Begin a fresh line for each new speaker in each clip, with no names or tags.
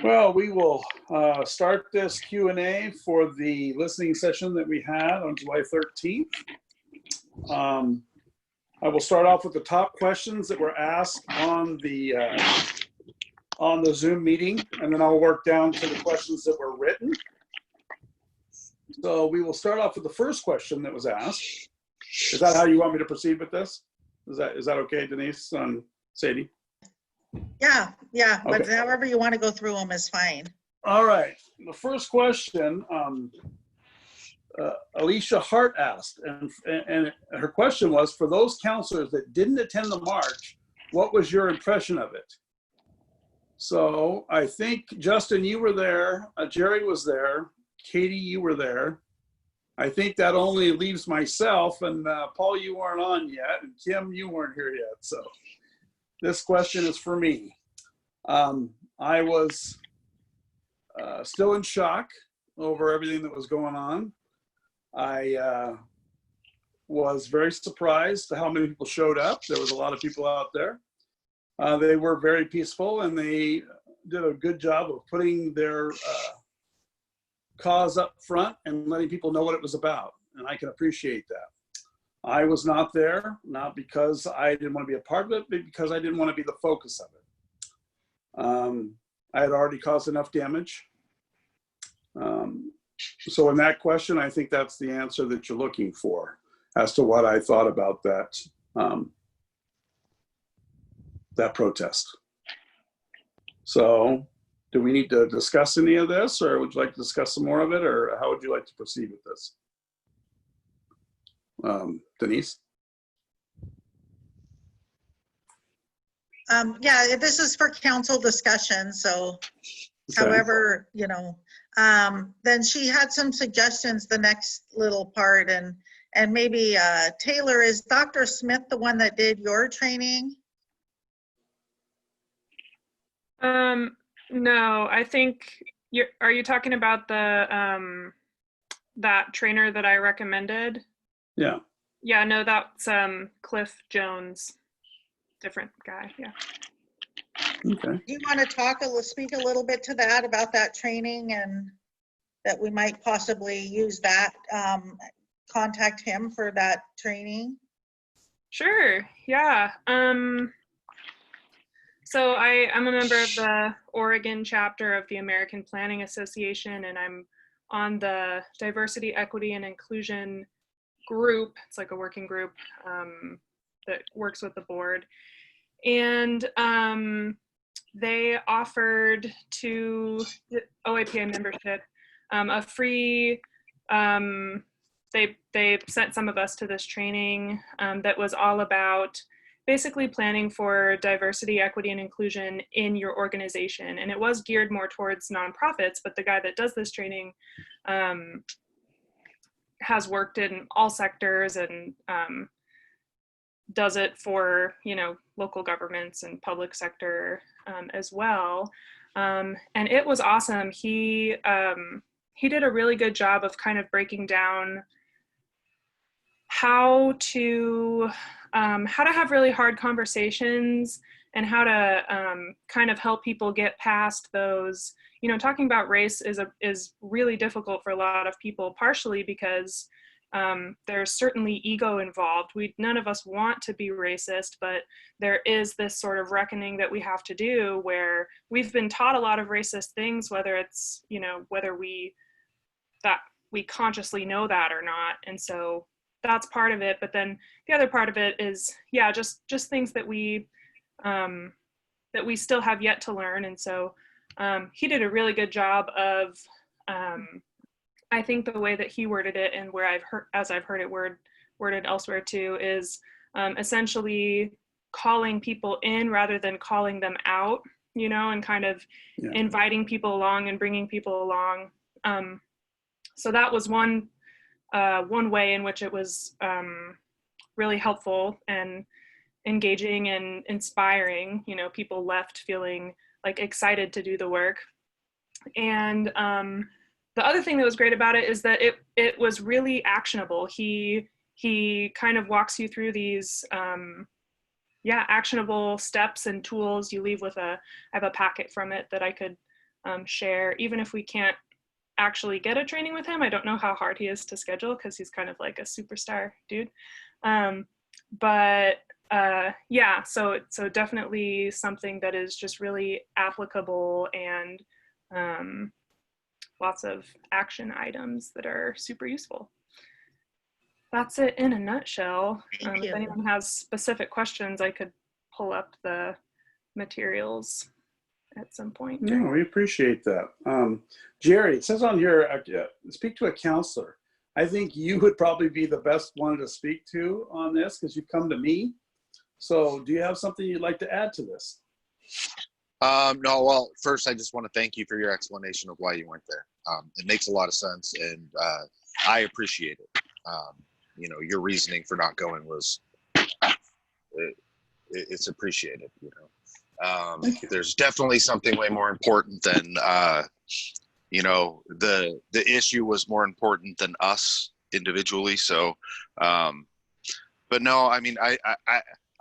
Well, we will start this Q&A for the listening session that we had on July 13th. I will start off with the top questions that were asked on the Zoom meeting, and then I'll work down to the questions that were written. So we will start off with the first question that was asked. Is that how you want me to proceed with this? Is that okay, Denise and Sadie?
Yeah, okay. But however you want to go through them is fine.
All right. The first question, Alicia Hart asked, and her question was, for those counselors that didn't attend the march, what was your impression of it? So I think, Justin, you were there, Jerry was there, Katie, you were there. I think that only leaves myself, and Paul, you weren't on yet, and Kim, you weren't here yet. So this question is for me. I was still in shock over everything that was going on. I was very surprised at how many people showed up. There was a lot of people out there. They were very peaceful, and they did a good job of putting their cause up front and letting people know what it was about. And I can appreciate that. I was not there, not because I didn't want to be a part of it, but because I didn't want to be the focus of it. I had already caused enough damage. So in that question, I think that's the answer that you're looking for as to what I thought about that, that protest. So do we need to discuss any of this, or would you like to discuss some more of it, or how would you like to proceed with this? Denise?
Yeah, this is for council discussion, so
Okay.
however, you know, then she had some suggestions, the next little part, and maybe Taylor, is Dr. Smith the one that did your training?
No, I think are you talking about the that trainer that I recommended?
Yeah.
Yeah, no, that's Cliff Jones, different guy. Yeah.
Okay.
Do you want to speak a little bit to that, about that training, and that we might possibly use that, contact him for that training?
Sure, yeah. So I'm a member of the Oregon chapter of the American Planning Association, and I'm on the Diversity, Equity, and Inclusion group. It's like a working group that works with the board. And they offered to the OAPA membership a free, they sent some of us to this training that was all about basically planning for diversity, equity, and inclusion in your organization. And it was geared more towards nonprofits, but the guy that does this training has worked in all sectors and does it for, you know, local governments and public sector as well. And it was awesome. He did a really good job of kind of breaking down how to have really hard conversations and how to kind of help people get past those. You know, talking about race is really difficult for a lot of people, partially because there's certainly ego involved. None of us want to be racist, but there is this sort of reckoning that we have to do where we've been taught a lot of racist things, whether it's, you know, whether we consciously know that or not. And so that's part of it. But then the other part of it is, yeah, just things that we still have yet to learn. And so he did a really good job of, I think the way that he worded it, and where I've heard it worded elsewhere too, is essentially calling people in rather than calling them out, you know, and kind of inviting people along and bringing people along. So that was one way in which it was really helpful and engaging and inspiring. You know, people left feeling like excited to do the work. And the other thing that was great about it is that it was really actionable. He kind of walks you through these actionable steps and tools. You leave with I have a packet from it that I could share, even if we can't actually get a training with him. I don't know how hard he is to schedule because he's kind of like a superstar dude. Yeah, so definitely something that is just really applicable and lots of action items that are super useful. That's it in a nutshell.
Thank
If
you.
anyone has specific questions, I could pull up the materials at some point.
No, we appreciate that. Jerry, it says on here, speak to a counselor. I think you would probably be the best one to speak to on this because you've come to me. So do you have something you'd like to add to this?
No, well, first I just want to thank you for your explanation of why you went there. It makes a lot of sense, and I appreciate it. You know, your reasoning for not going was, it's appreciated, you know. There's definitely something way more important than, you know, the issue was more important than us individually. So, but no, I mean,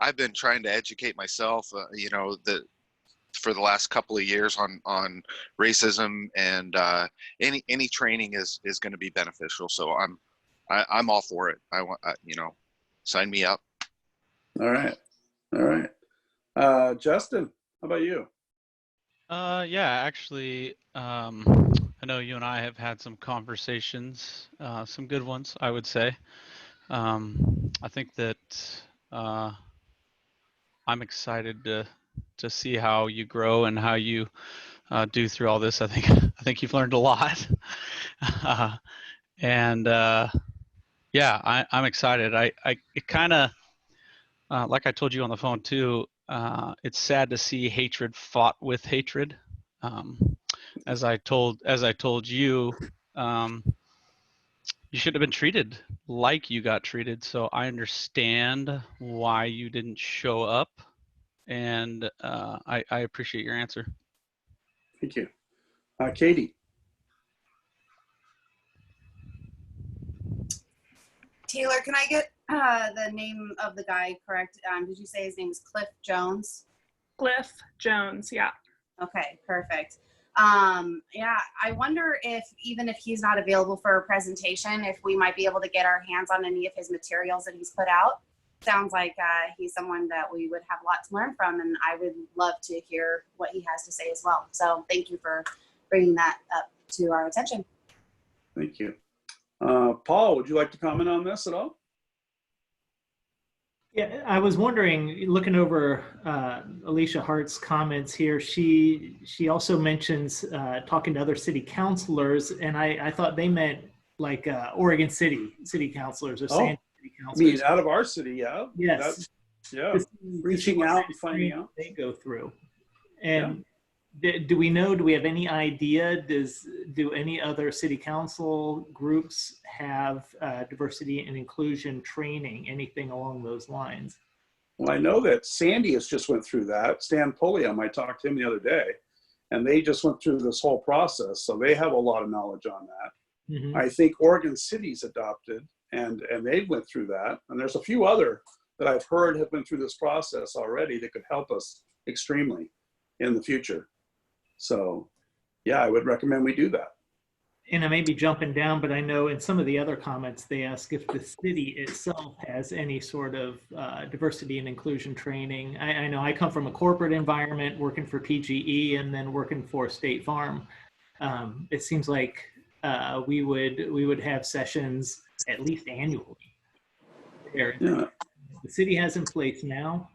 I've been trying to educate myself, you know, for the last couple of years on racism, and any training is going to be beneficial. So I'm all for it. I want, you know, sign me up.
All right. All right. Justin, how about you?
Yeah, actually, I know you and I have had some conversations, some good ones, I would say. I think that I'm excited to see how you grow and how you do through all this. I think you've learned a lot, and yeah, I'm excited. It kind of like I told you on the phone too. It's sad to see hatred fought with hatred. As I told you, you should have been treated like you got treated. So I understand why you didn't show up, and I appreciate your answer.
Thank you. Katie.
Taylor, can I get the name of the guy correct? Did you say his name is Cliff Jones?
Cliff Jones, yeah.
Okay, perfect. Yeah, I wonder if even if he's not available for a presentation, if we might be able to get our hands on any of his materials that he's put out. Sounds like he's someone that we would have a lot to learn from, and I would love to hear what he has to say as well. So thank you for bringing that up to our attention.
Thank you. Paul, would you like to comment on this at all?
Yeah, I was wondering, looking over Alicia Hart's comments here, she also mentions talking to other city councilors, and I thought they meant like Oregon City councilors or San City
I
councilors.
mean, out of our city, yeah.
Yes.
Yeah. Reaching out and finding out.
They go through. And do we have any idea, do any other city council groups have diversity and inclusion training, anything along those lines?
Well, I know that Sandy has just went through that. Stan Pulliam, I talked to him the other day, and they just went through this whole process. So they have a lot of knowledge on that.
Mm-hmm.
I think Oregon City's adopted, and they went through that. And there's a few other that I've heard have been through this process already that could help us extremely in the future. So yeah, I would recommend we do that.
And I may be jumping down, but I know in some of the other comments, they ask if the city itself has any sort of diversity and inclusion training. I know I come from a corporate environment working for PGE and then working for State Farm. It seems like we would have sessions at least annually.
Yeah.
The city has in place now.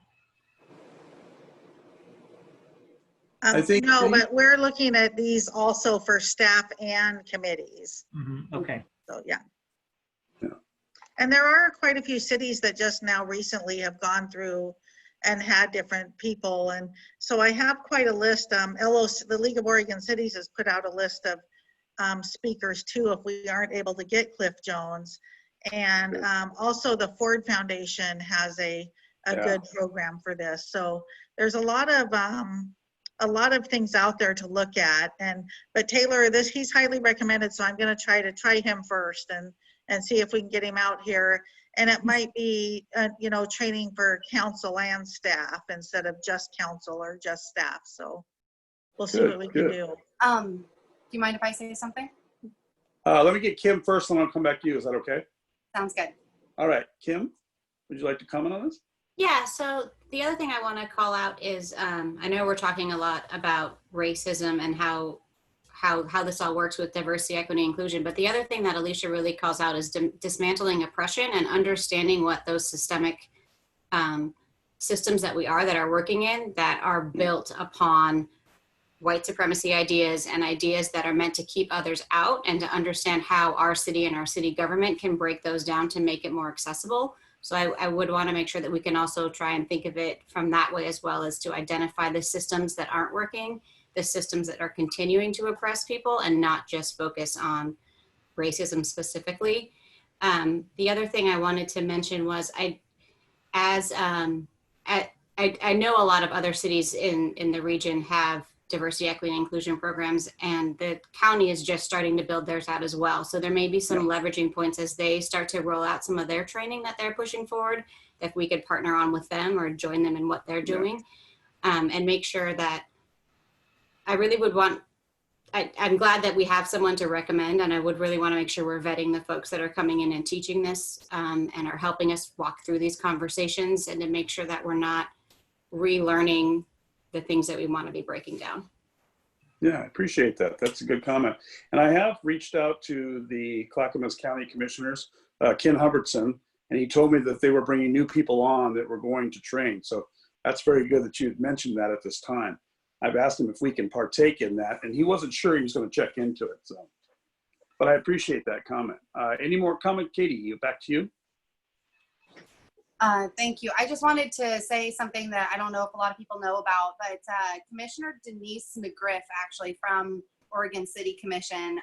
I think
No, but we're looking at these also for staff and committees.
Mm-hmm. Okay.
So, yeah.
Yeah.
And there are quite a few cities that just now recently have gone through and had different people. And so I have quite a list. LOC, the League of Oregon Cities has put out a list of speakers too, if we aren't able to get Cliff Jones. And also the Ford Foundation has a good program for this. So there's a lot of things out there to look at. But Taylor, he's highly recommended, so I'm going to try him first and see if we can get him out here. And it might be training for council and staff instead of just council or just staff. So we'll see
Good,
what we can
good.
do.
Do you mind if I say something?
Let me get Kim first, and I'll come back to you. Is that okay?
Sounds good.
All right, Kim, would you like to comment on this?
Yeah, so the other thing I want to call out is I know we're talking a lot about racism and how this all works with diversity, equity, inclusion. But the other thing that Alicia really calls out is dismantling oppression and understanding what those systemic systems that are working in that are built upon white supremacy ideas and ideas that are meant to keep others out, and to understand how our city and our city government can break those down to make it more accessible. So I would want to make sure that we can also try and think of it from that way, as well as to identify the systems that aren't working, the systems that are continuing to oppress people, and not just focus on racism specifically. The other thing I wanted to mention was I know a lot of other cities in the region have diversity, equity, and inclusion programs, and the county is just starting to build theirs out as well. So there may be some leveraging points as they start to roll out some of their training that they're pushing forward, that we could partner on with them or join them in what they're doing, and make sure that I really would want, I'm glad that we have someone to recommend, and I would really want to make sure we're vetting the folks that are coming in and teaching this, and are helping us walk through these conversations, and to make sure that we're not relearning the things that we want to be breaking down.
Yeah, I appreciate that. That's a good comment. And I have reached out to the Clackamas County Commissioners, Ken Hubbardson, and he told me that they were bringing new people on that were going to train. So that's very good that you mentioned that at this time. I've asked him if we can partake in that, and he wasn't sure he was going to check into it. So, but I appreciate that comment. Any more comment, Katie? Back to you.
Thank you. I just wanted to say something that I don't know if a lot of people know about, but Commissioner Denise McGriff, actually from Oregon City Commission,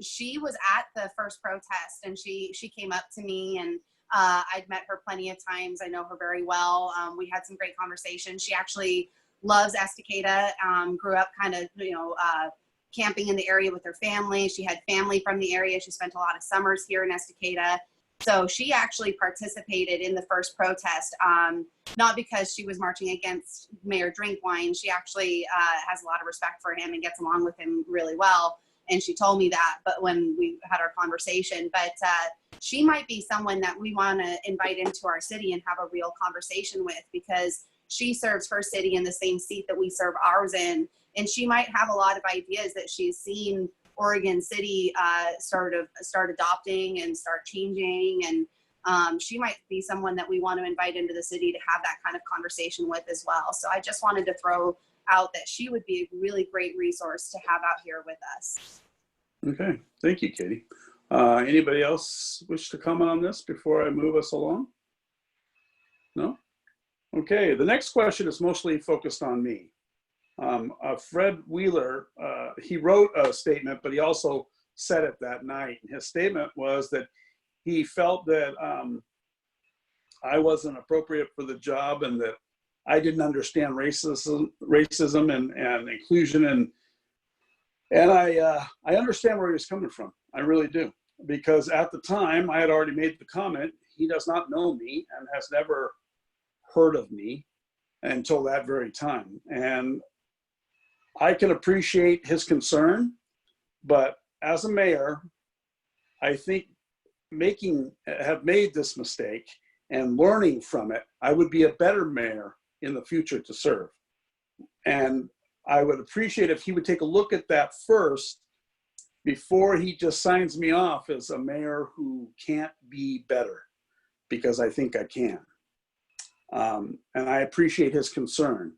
she was at the first protest, and she came up to me, and I'd met her plenty of times. I know her very well. We had some great conversations. She actually loves Estacada, grew up kind of, camping in the area with her family. She had family from the area. She spent a lot of summers here in Estacada. So she actually participated in the first protest, not because she was marching against Mayor Drinkwine. She actually has a lot of respect for him and gets along with him really well. And she told me that, but when we had our conversation, but she might be someone that we want to invite into our city and have a real conversation with, because she serves her city in the same seat that we serve ours in. And she might have a lot of ideas that she's seen Oregon City start adopting and start changing, and she might be someone that we want to invite into the city to have that kind of conversation with as well. So I just wanted to throw out that she would be a really great resource to have out here with us.
Okay, thank you, Katie. Anybody else wish to comment on this before I move us along? No? Okay, the next question is mostly focused on me. Fred Wheeler, he wrote a statement, but he also said it that night. His statement was that he felt that I wasn't appropriate for the job, and that I didn't understand racism and inclusion, and I understand where he was coming from. I really do, because at the time I had already made the comment. He does not know me and has never heard of me until that very time, and I can appreciate his concern, but as a mayor, I think have made this mistake and learning from it, I would be a better mayor in the future to serve. And I would appreciate if he would take a look at that first before he just signs me off as a mayor who can't be better, because I think I can. And I appreciate his concern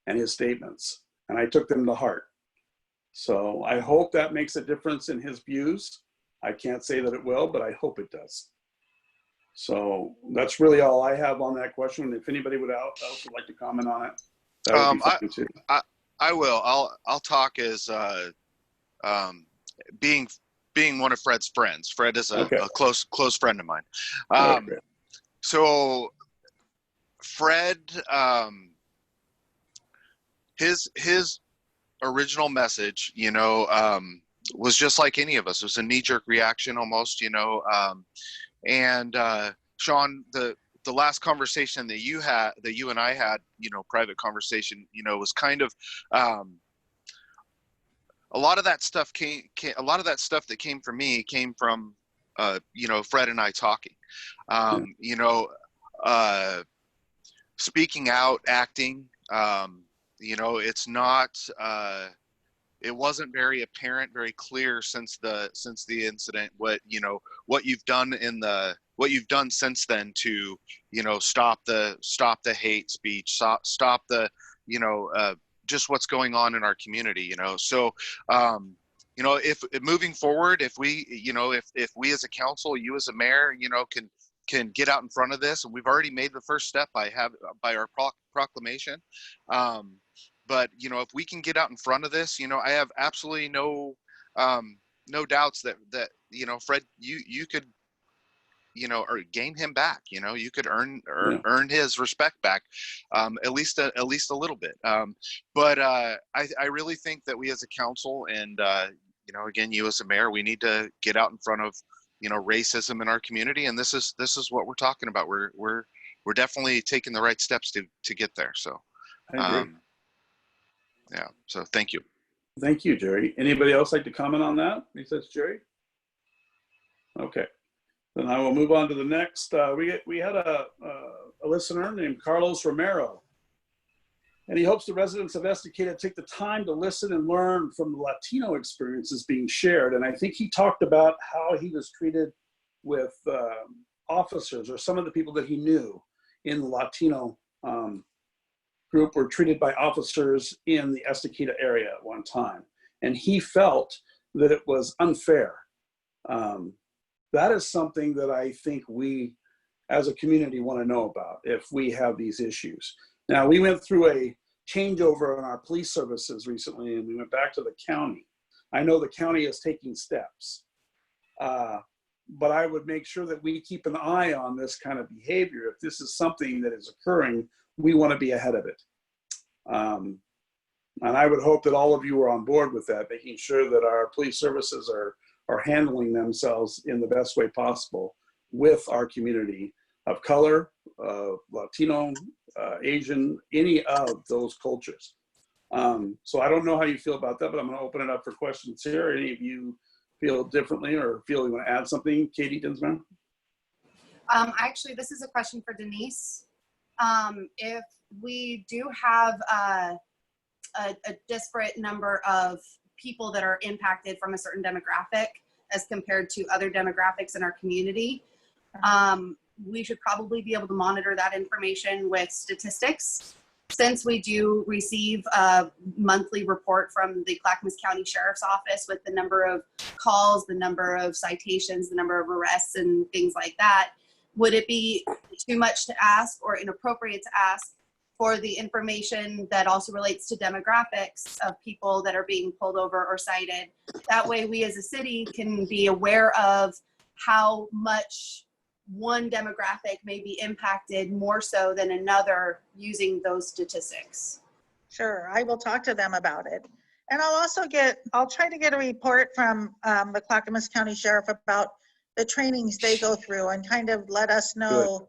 and his statements, and I took them to heart. So I hope that makes a difference in his views. I can't say that it will, but I hope it does. So that's really all I have on that question. If anybody else would like to comment on it, that would be fine too.
I will. I'll talk as being one of Fred's friends. Fred is a close friend of mine. So Fred, his original message, was just like any of us. It was a knee-jerk reaction almost, and Sean, the last conversation that you and I had, private conversation, was kind of a lot of that stuff a lot of that stuff that came from me came from, you know, Fred and I talking, you know, speaking out, acting, you know, it's not, it wasn't very apparent, very clear since the incident, what, you know, what you've done since then to, you know, stop the hate speech, stop the, you know, just what's going on in our community, you know. So, you know, if moving forward, if we, you know, if we as a council, you as a mayor, you know, can get out in front of this, and we've already made the first step by our proclamation. But, you know, if we can get out in front of this, you know, I have absolutely no doubts that, you know, Fred, you could, you know, or gain him back, you know, you could earn his respect back, at least a little bit. But I really think that we as a council and, you know, again, you as a mayor, we need to get out in front of, you know, racism in our community. And this is what we're talking about. We're definitely taking the right steps to get there. So,
I agree.
yeah. So thank you.
Thank you, Jerry. Anybody else like to comment on that? Besides Jerry? Okay. Then I will move on to the next. We had a listener named Carlos Romero, and he hopes the residents of Estacada take the time to listen and learn from the Latino experiences being shared. And I think he talked about how he was treated with officers, or some of the people that he knew in the Latino group were treated by officers in the Estacada area at one time. And he felt that it was unfair. That is something that I think we as a community want to know about if we have these issues. Now, we went through a changeover in our police services recently, and we went back to the county. I know the county is taking steps, but I would make sure that we keep an eye on this kind of behavior. If this is something that is occurring, we want to be ahead of it. And I would hope that all of you are on board with that, making sure that our police services are handling themselves in the best way possible with our community of color, Latino, Asian, any of those cultures. So I don't know how you feel about that, but I'm going to open it up for questions here. Any of you feel differently or feel you want to add something? Katie Dinsmore?
Actually, this is a question for Denise. If we do have a disparate number of people that are impacted from a certain demographic as compared to other demographics in our community, we should probably be able to monitor that information with statistics. Since we do receive a monthly report from the Clackamas County Sheriff's Office with the number of calls, the number of citations, the number of arrests and things like that, would it be too much to ask or inappropriate to ask for the information that also relates to demographics of people that are being pulled over or cited? That way we as a city can be aware of how much one demographic may be impacted more so than another using those statistics.
Sure, I will talk to them about it. And I'll try to get a report from the Clackamas County Sheriff about the trainings they go through and kind of let us know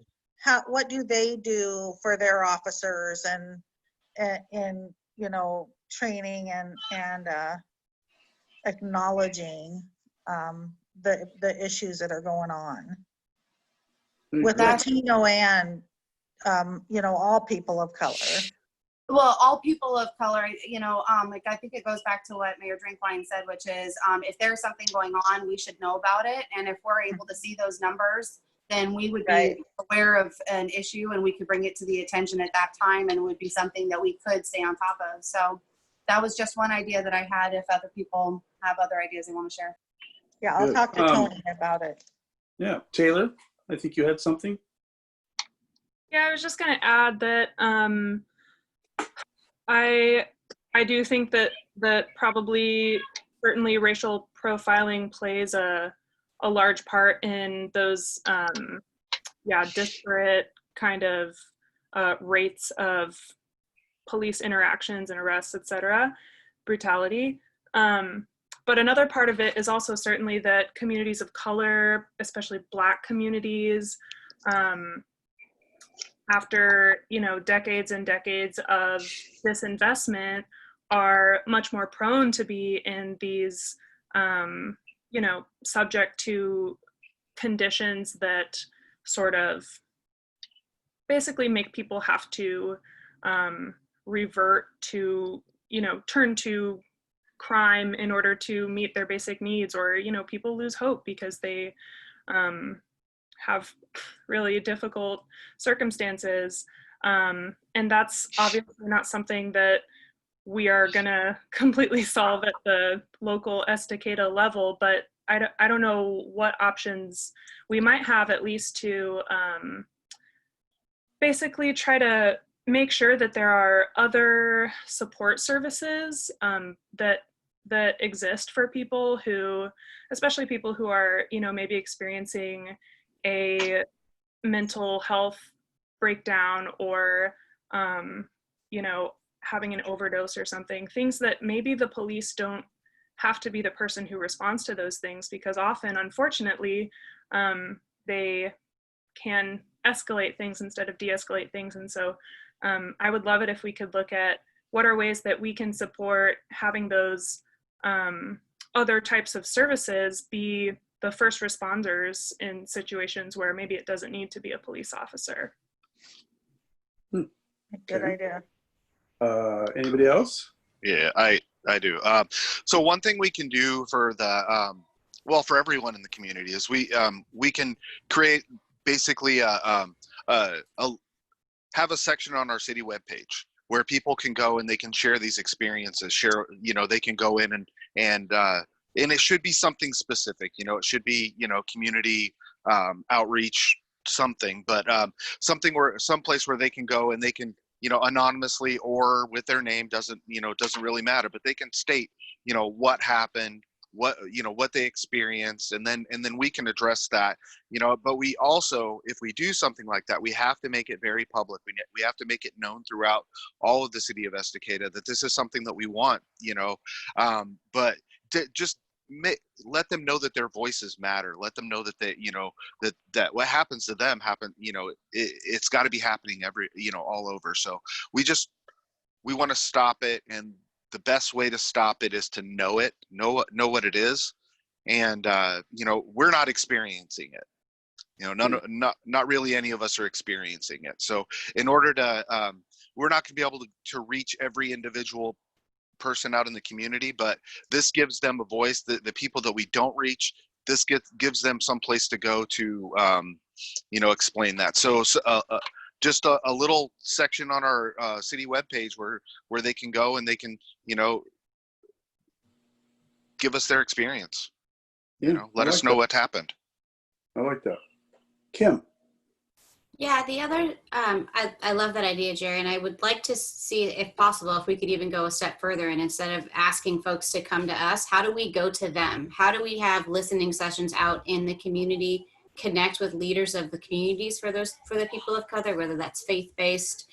what do they do for their officers and you know, training and acknowledging the issues that are going on with Latino and you know, all people of color.
Well, all people of color, you know, like I think it goes back to what Mayor Drinkwine said, which is if there's something going on, we should know about it. And if we're able to see those numbers, then we would be aware of an issue and we could bring it to the attention at that time, and it would be something that we could stay on top of. So that was just one idea that I had. If other people have other ideas they want to share.
Yeah, I'll talk to Tony about it.
Yeah, Taylor, I think you had something.
Yeah, I was just going to add that I do think that probably certainly racial profiling plays a large part in those disparate kind of rates of police interactions and arrests, etc., brutality. But another part of it is also certainly that communities of color, especially Black communities, after, you know, decades and decades of disinvestment, are much more prone to be in these, you know, subject to conditions that sort of basically make people have to revert to, you know, turn to crime in order to meet their basic needs, or, you know, people lose hope because they have really difficult circumstances. And that's obviously not something that we are gonna completely solve at the local Estacada level, but I don't know what options we might have, at least to basically try to make sure that there are other support services that exist for people who, especially people who are, you know, maybe experiencing a mental health breakdown, or you know, having an overdose or something, things that maybe the police don't have to be the person who responds to those things, because often, unfortunately, they can escalate things instead of de-escalate things. And so I would love it if we could look at what are ways that we can support having those other types of services be the first responders in situations where maybe it doesn't need to be a police officer.
Good
Okay.
idea.
Anybody else?
Yeah, I do. So one thing we can do for the well, for everyone in the community is we can create basically have a section on our city webpage where people can go and they can share these experiences. Share, you know, they can go in and it should be something specific. You know, it should be, you know, community outreach something, but something where someplace where they can go and they can, you know, anonymously or with their name, doesn't really matter, but they can state, you know, what happened, what, you know, what they experienced, and then we can address that, you know. But we also, if we do something like that, we have to make it very public. We have to make it known throughout all of the city of Estacada that this is something that we want, you know. But to just let them know that their voices matter. Let them know that they, you know, that what happens to them you know, it's got to be happening you know, all over. So we want to stop it, and the best way to stop it is to know what it is. And you know, we're not experiencing it. You know, not really any of us are experiencing it. So in order to we're not going to be able to reach every individual person out in the community, but this gives them a voice. The people that we don't reach, this gives them some place to go to, you know, explain that. So just a little section on our city webpage where they can go and they can, you know, give us their experience.
Yeah,
You know, let us know what happened.
I like that. Kim.
Yeah, the other, I love that idea, Jerry, and I would like to see, if possible, if we could even go a step further, and instead of asking folks to come to us, how do we go to them? How do we have listening sessions out in the community, connect with leaders of the communities for the people of color, whether that's faith-based,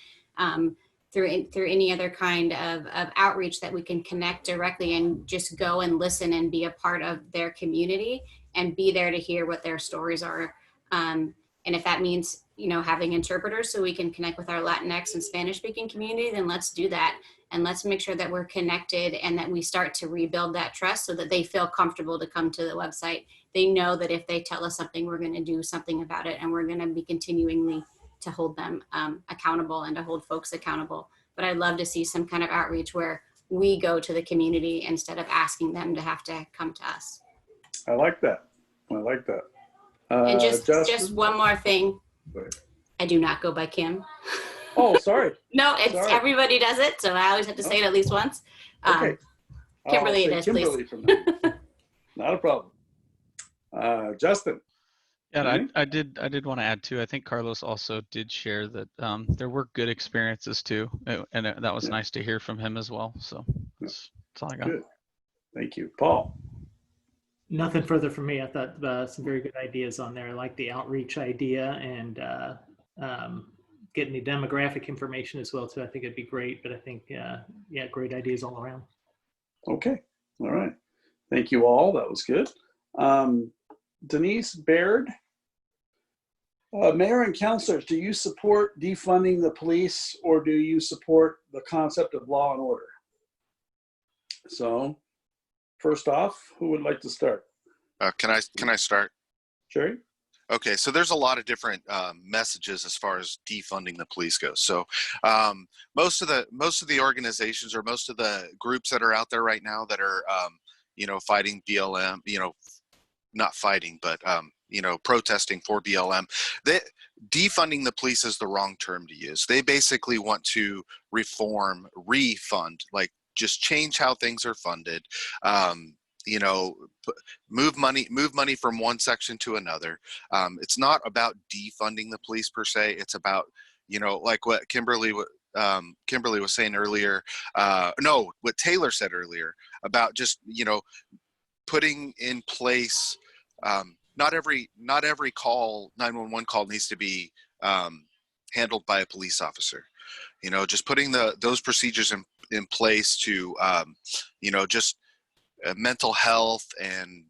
through any other kind of outreach that we can connect directly and just go and listen and be a part of their community and be there to hear what their stories are. And if that means, you know, having interpreters so we can connect with our Latinx and Spanish speaking community, then let's do that. And let's make sure that we're connected and that we start to rebuild that trust so that they feel comfortable to come to the website. They know that if they tell us something, we're going to do something about it, and we're going to be continually to hold them accountable and to hold folks accountable. But I'd love to see some kind of outreach where we go to the community instead of asking them to have to come to us.
I like that. I like that.
And just
Justin?
one more thing.
Go ahead.
I do not go by Kim.
Oh, sorry.
No, it's
Sorry.
Everybody does it, so I always have to say it at least once.
Okay.
Kimberly
I'll
it
say
is, please.
Kimberly from now. Not a problem. Justin.
Yeah,
Mhm.
I did want to add too. I think Carlos also did share that there were good experiences too, and that was
Yeah.
nice to hear from him as well. So that's all I got.
Good. Thank you. Paul.
Nothing further from me. I thought some very good ideas on there. I like the outreach idea and getting the demographic information as well too. I think it'd be great, but I think, yeah, great ideas all around.
Okay. All right. Thank you all. That was good. Denise Baird. Mayor and councilors, do you support defunding the police, or do you support the concept of law and order? So first off, who would like to start?
Can I start?
Jerry?
Okay, so there's a lot of different messages as far as defunding the police goes. So most of the organizations or most of the groups that are out there right now that are fighting BLM, not fighting, but protesting for BLM, defunding the police is the wrong term to use. They basically want to refund, like just change how things are funded. Move money from one section to another. It's not about defunding the police per se. It's about, like what Kimberly was saying earlier. No, what Taylor said earlier about just, putting in place, not every call, 911 call needs to be handled by a police officer. Just putting those procedures in place to, just mental health and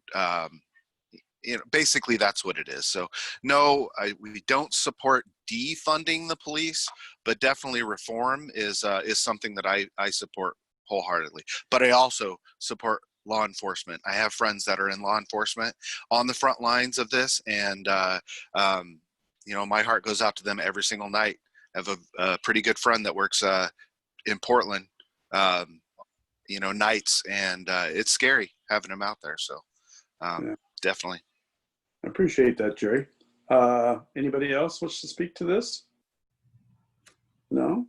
basically that's what it is. So no, we don't support defunding the police, but definitely reform is something that I support wholeheartedly. But I also support law enforcement. I have friends that are in law enforcement on the front lines of this, and my heart goes out to them every single night. I have a pretty good friend that works in Portland, nights, and it's scary having them out there. So definitely.
I appreciate that, Jerry. Anybody else wish to speak to this? No?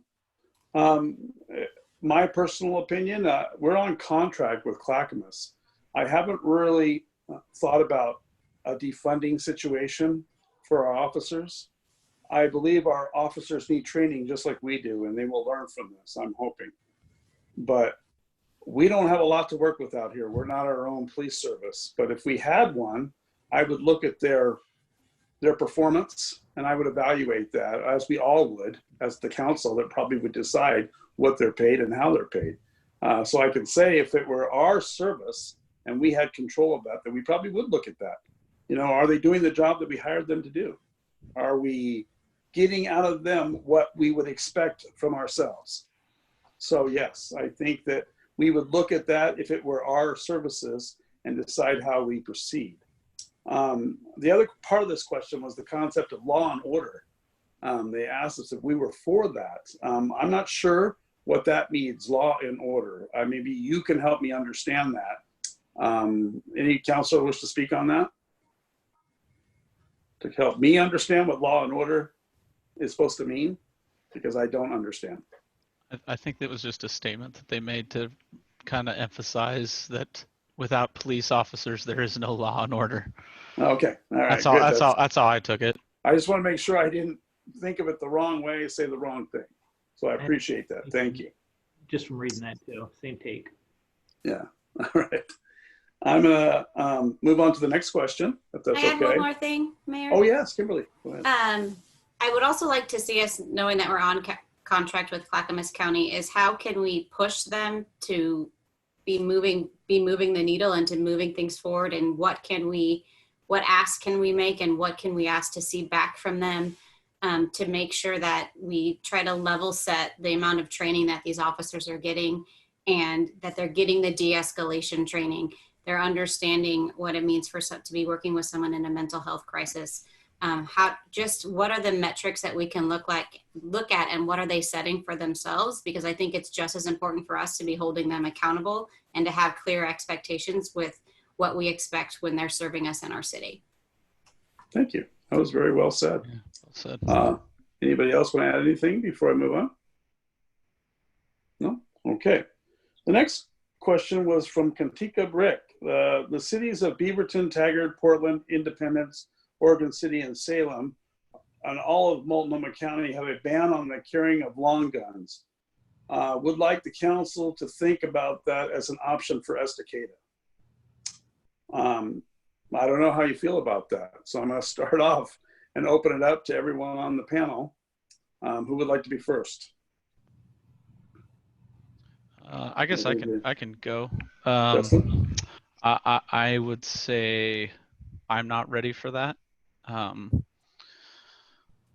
My personal opinion, we're on contract with Clackamas. I haven't really thought about a defunding situation for our officers. I believe our officers need training just like we do, and they will learn from this, I'm hoping. But we don't have a lot to work with out here. We're not our own police service. But if we had one, I would look at their performance, and I would evaluate that, as we all would, as the council that probably would decide what they're paid and how they're paid. So I can say if it were our service and we had control of that, then we probably would look at that. Are they doing the job that we hired them to do? Are we getting out of them what we would expect from ourselves? So yes, I think that we would look at that if it were our services and decide how we proceed. The other part of this question was the concept of law and order. They asked us if we were for that. I'm not sure what that means, law and order. Maybe you can help me understand that. Any counselor wish to speak on that? To help me understand what law and order is supposed to mean, because I don't understand.
I think that was just a statement that they made to kind of emphasize that without police officers, there is no law and order.
Okay, all right.
That's all.
Good.
That's all I took it.
I just want to make sure I didn't think of it the wrong way, say the wrong thing. So I appreciate that. Thank you.
Just from reading that too, same take.
Yeah. All right. I'm gonna move on to the next question, if that's
I have one
okay.
more thing, Mayor.
Oh yes, Kimberly. Go ahead.
I would also like to see us, knowing that we're on contract with Clackamas County, is how can we push them to be moving the needle and to moving things forward, and what asks can we make, and what can we ask to see back from them, to make sure that we try to level set the amount of training that these officers are getting, and that they're getting the de-escalation training. They're understanding what it means to be working with someone in a mental health crisis. What are the metrics that we can look at, and what are they setting for themselves? Because I think it's just as important for us to be holding them accountable and to have clear expectations with what we expect when they're serving us in our city.
Thank you. That was very well said.
Yeah, well said.
Anybody else want to add anything before I move on? No? Okay. The next question was from Kantika Brick. The cities of Beaverton, Taggart, Portland, Independence, Oregon City, and Salem, and all of Multnomah County have a ban on the carrying of long guns. Would like the council to think about that as an option for Estacada. I don't know how you feel about that. So I'm going to start off and open it up to everyone on the panel. Who would like to be first?
I guess I can go.
Justin?
I would say I'm not ready for that.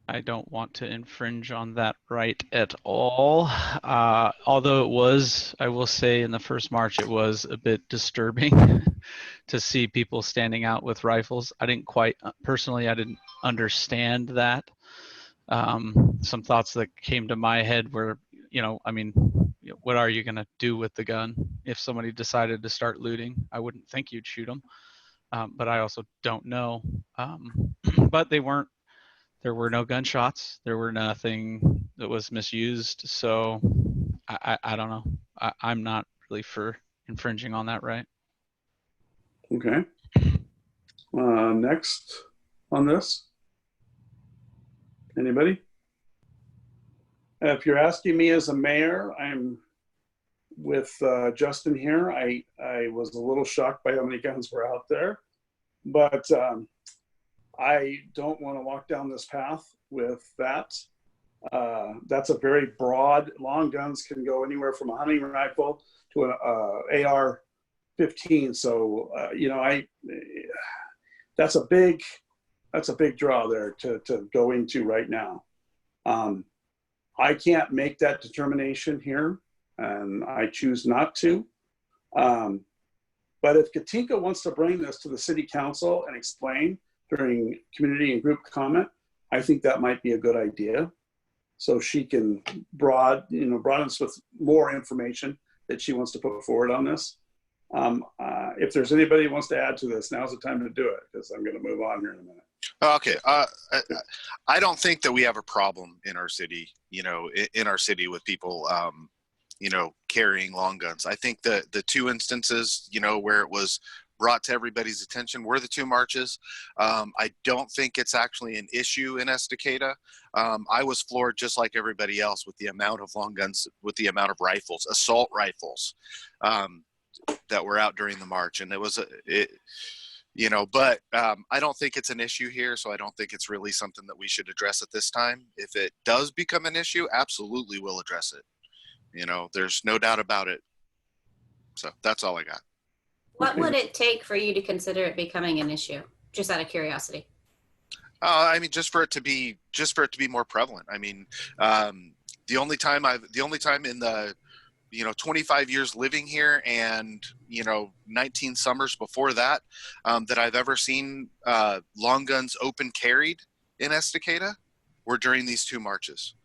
I don't want to infringe on that right at all. Although it was, I will say, in the first march, it was a bit disturbing to see people standing out with rifles. I didn't quite, personally, I didn't understand that. Some thoughts that came to my head were, I mean, what are you going to do with the gun if somebody decided to start looting? I wouldn't think you'd shoot them, but I also don't know. But there were no gunshots. There were nothing that was misused. So I don't know. I'm not really for infringing on that right.
Okay. Next on this. Anybody? If you're asking me as a mayor, I'm with Justin here. I was a little shocked by how many guns were out there, but I don't want to walk down this path with that. That's a very broad, long guns can go anywhere from a hunting rifle to an AR-15. So, that's a big draw there to go into right now. I can't make that determination here, and I choose not to. But if Katinka wants to bring this to the city council and explain during community and group comment, I think that might be a good idea. So she can broaden us with more information that she wants to put forward on this. If there's anybody who wants to add to this, now's the time to do it, because I'm going to move on here in a minute.
Okay. I don't think that we have a problem in our city, with people, carrying long guns. I think the two instances, where it was brought to everybody's attention were the two marches. I don't think it's actually an issue in Estacada. I was floored just like everybody else with the amount of long guns, with the amount of rifles, assault rifles, that were out during the march. And but I don't think it's an issue here. So I don't think it's really something that we should address at this time. If it does become an issue, absolutely we'll address it. There's no doubt about it. So that's all I got.
What would it take for you to consider it becoming an issue? Just out of curiosity.
I mean, just for it to be more prevalent. I mean, the only time in the 25 years living here and 19 summers before that, that I've ever seen long guns open carried in Estacada were during these two marches.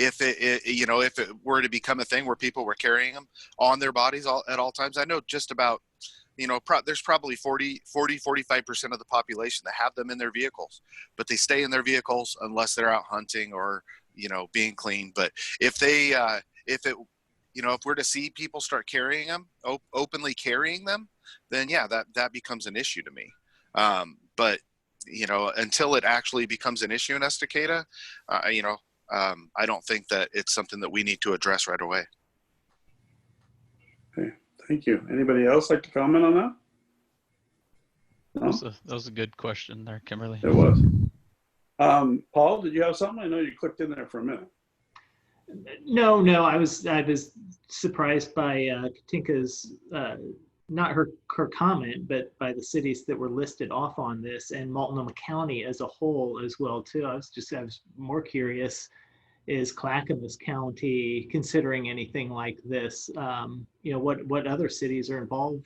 If it were to become a thing where people were carrying them on their bodies at all times, I know just about, there's probably 45% of the population that have them in their vehicles, but they stay in their vehicles unless they're out hunting or, being clean. But if we're to see people start carrying them, openly carrying them, then yeah, that becomes an issue to me. But, until it actually becomes an issue in Estacada, I don't think that it's something that we need to address right away.
Okay, thank you. Anybody else like to comment on that? No?
That was a good question there, Kimberly.
It was. Paul, did you have something? I know you clicked in there for a minute.
No, I was surprised by Katinka's, not her comment, but by the cities that were listed off on this, and Multnomah County as a whole as well too. I was more curious, is Clackamas County considering anything like this? What other cities are involved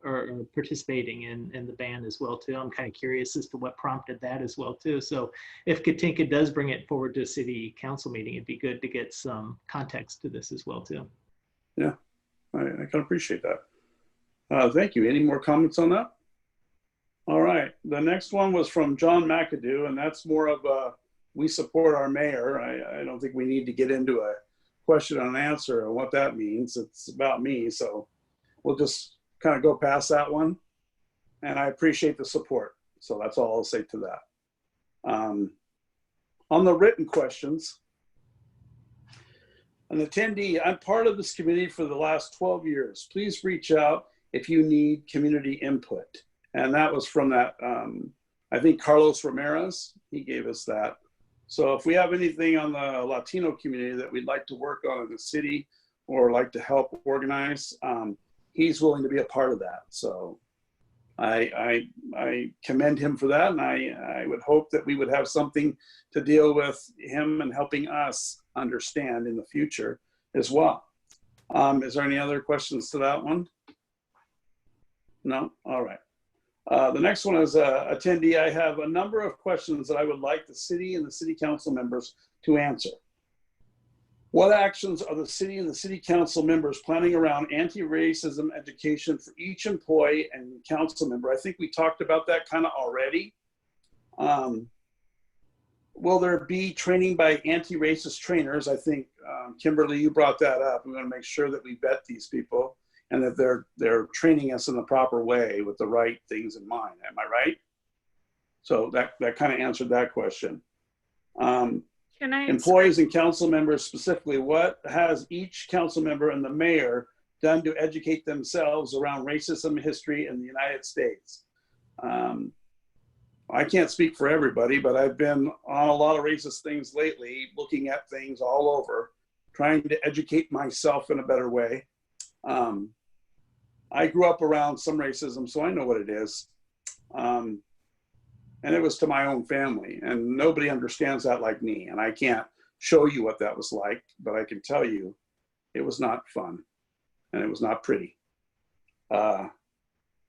or participating in the ban as well too? I'm kind of curious as to what prompted that as well too. So if Katinka does bring it forward to a city council meeting, it'd be good to get some context to this as well too.
Yeah, I can appreciate that. Thank you. Any more comments on that? All right. The next one was from John McAdoo, and that's more of a, we support our mayor. I don't think we need to get into a question and answer on what that means. It's about me. So we'll just kind of go past that one. And I appreciate the support. So that's all I'll say to that. On the written questions, an attendee, I'm part of this committee for the last 12 years. Please reach out if you need community input. And that was from that, I think Carlos Ramirez, he gave us that. So if we have anything on the Latino community that we'd like to work on in the city or like to help organize, he's willing to be a part of that. So I commend him for that, and I would hope that we would have something to deal with him and helping us understand in the future as well. Is there any other questions to that one? No? All right. The next one is attendee. I have a number of questions that I would like the city and the city council members to answer. What actions are the city and the city council members planning around anti-racism education for each employee and council member? I think we talked about that kind of already. Will there be training by anti-racist trainers? I think, Kimberly, you brought that up. We want to make sure that we vet these people and that they're training us in the proper way with the right things in mind. Am I right? So that kind of answered that question.
Can I?
Employees and council members specifically, what has each council member and the mayor done to educate themselves around racism history in the United States? I can't speak for everybody, but I've been on a lot of racist things lately, looking at things all over, trying to educate myself in a better way. I grew up around some racism, so I know what it is. And it was to my own family, and nobody understands that like me. And I can't show you what that was like, but I can tell you it was not fun and it was not pretty. But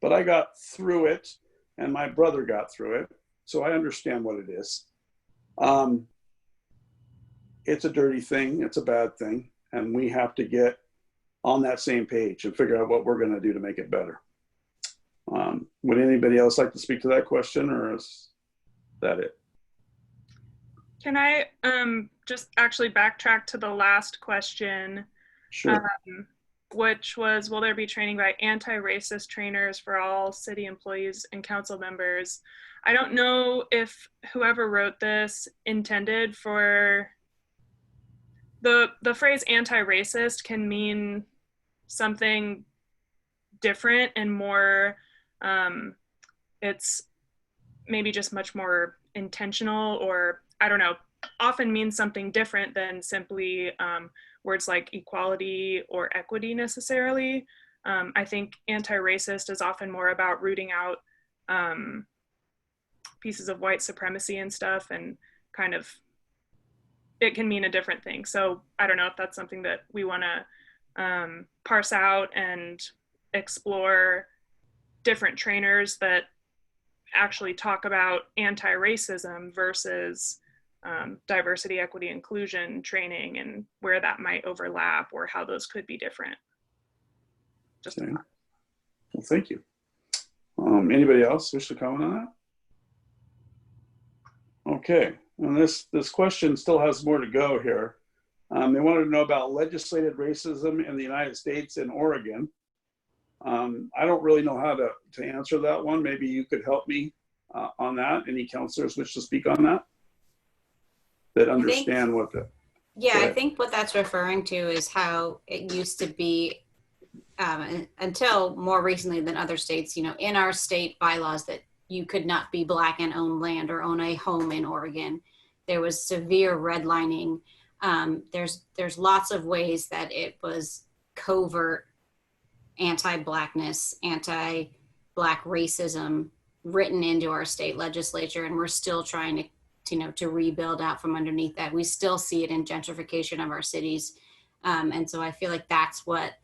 I got through it, and my brother got through it, so I understand what it is. It's a dirty thing, it's a bad thing, and we have to get on that same page and figure out what we're going to do to make it better. Would anybody else like to speak to that question, or is that it?
Can I just actually backtrack to the last question,
Sure.
which was, will there be training by anti-racist trainers for all city employees and council members? I don't know if whoever wrote this intended for the phrase anti-racist can mean something different and more, it's maybe just much more intentional, or I don't know, often means something different than simply words like equality or equity necessarily. I think anti-racist is often more about rooting out pieces of white supremacy and stuff, and kind of, it can mean a different thing. So I don't know if that's something that we want to parse out and explore different trainers that actually talk about anti-racism versus diversity, equity, inclusion training, and where that might overlap or how those could be different. Just
Okay. Well, thank you. Anybody else wish to comment on that? Okay, and this question still has more to go here. They wanted to know about legislated racism in the United States and Oregon. I don't really know how to answer that one. Maybe you could help me on that. Any counselors wish to speak on that? That understand what the...
Yeah,
Go
I
ahead.
think what that's referring to is how it used to be until more recently than other states, you know, in our state bylaws that you could not be Black and own land or own a home in Oregon. There was severe redlining. There's lots of ways that it was covert anti-Blackness, anti-Black racism written into our state legislature, and we're still trying to rebuild out from underneath that. We still see it in gentrification of our cities, and so I feel like that's what,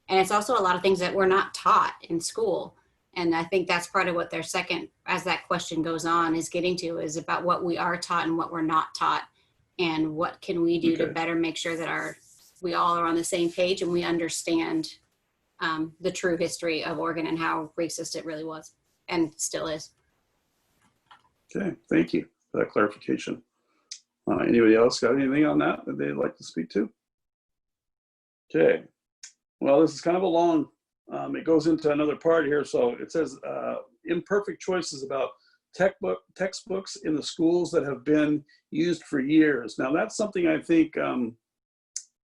and it's also a lot of things that we're not taught in school, and I think that's part of what their second, as that question goes on, is getting to, is about what we are taught and what we're not taught, and what can we do to better make sure that we all are on the same page and we understand the true history of Oregon and how racist it really was and still is.
Okay, thank you for that clarification. Anybody else got anything on that they'd like to speak to? Okay, well, this is kind of a long, it goes into another part here. So it says imperfect choices about textbooks in the schools that have been used for years. Now that's something I think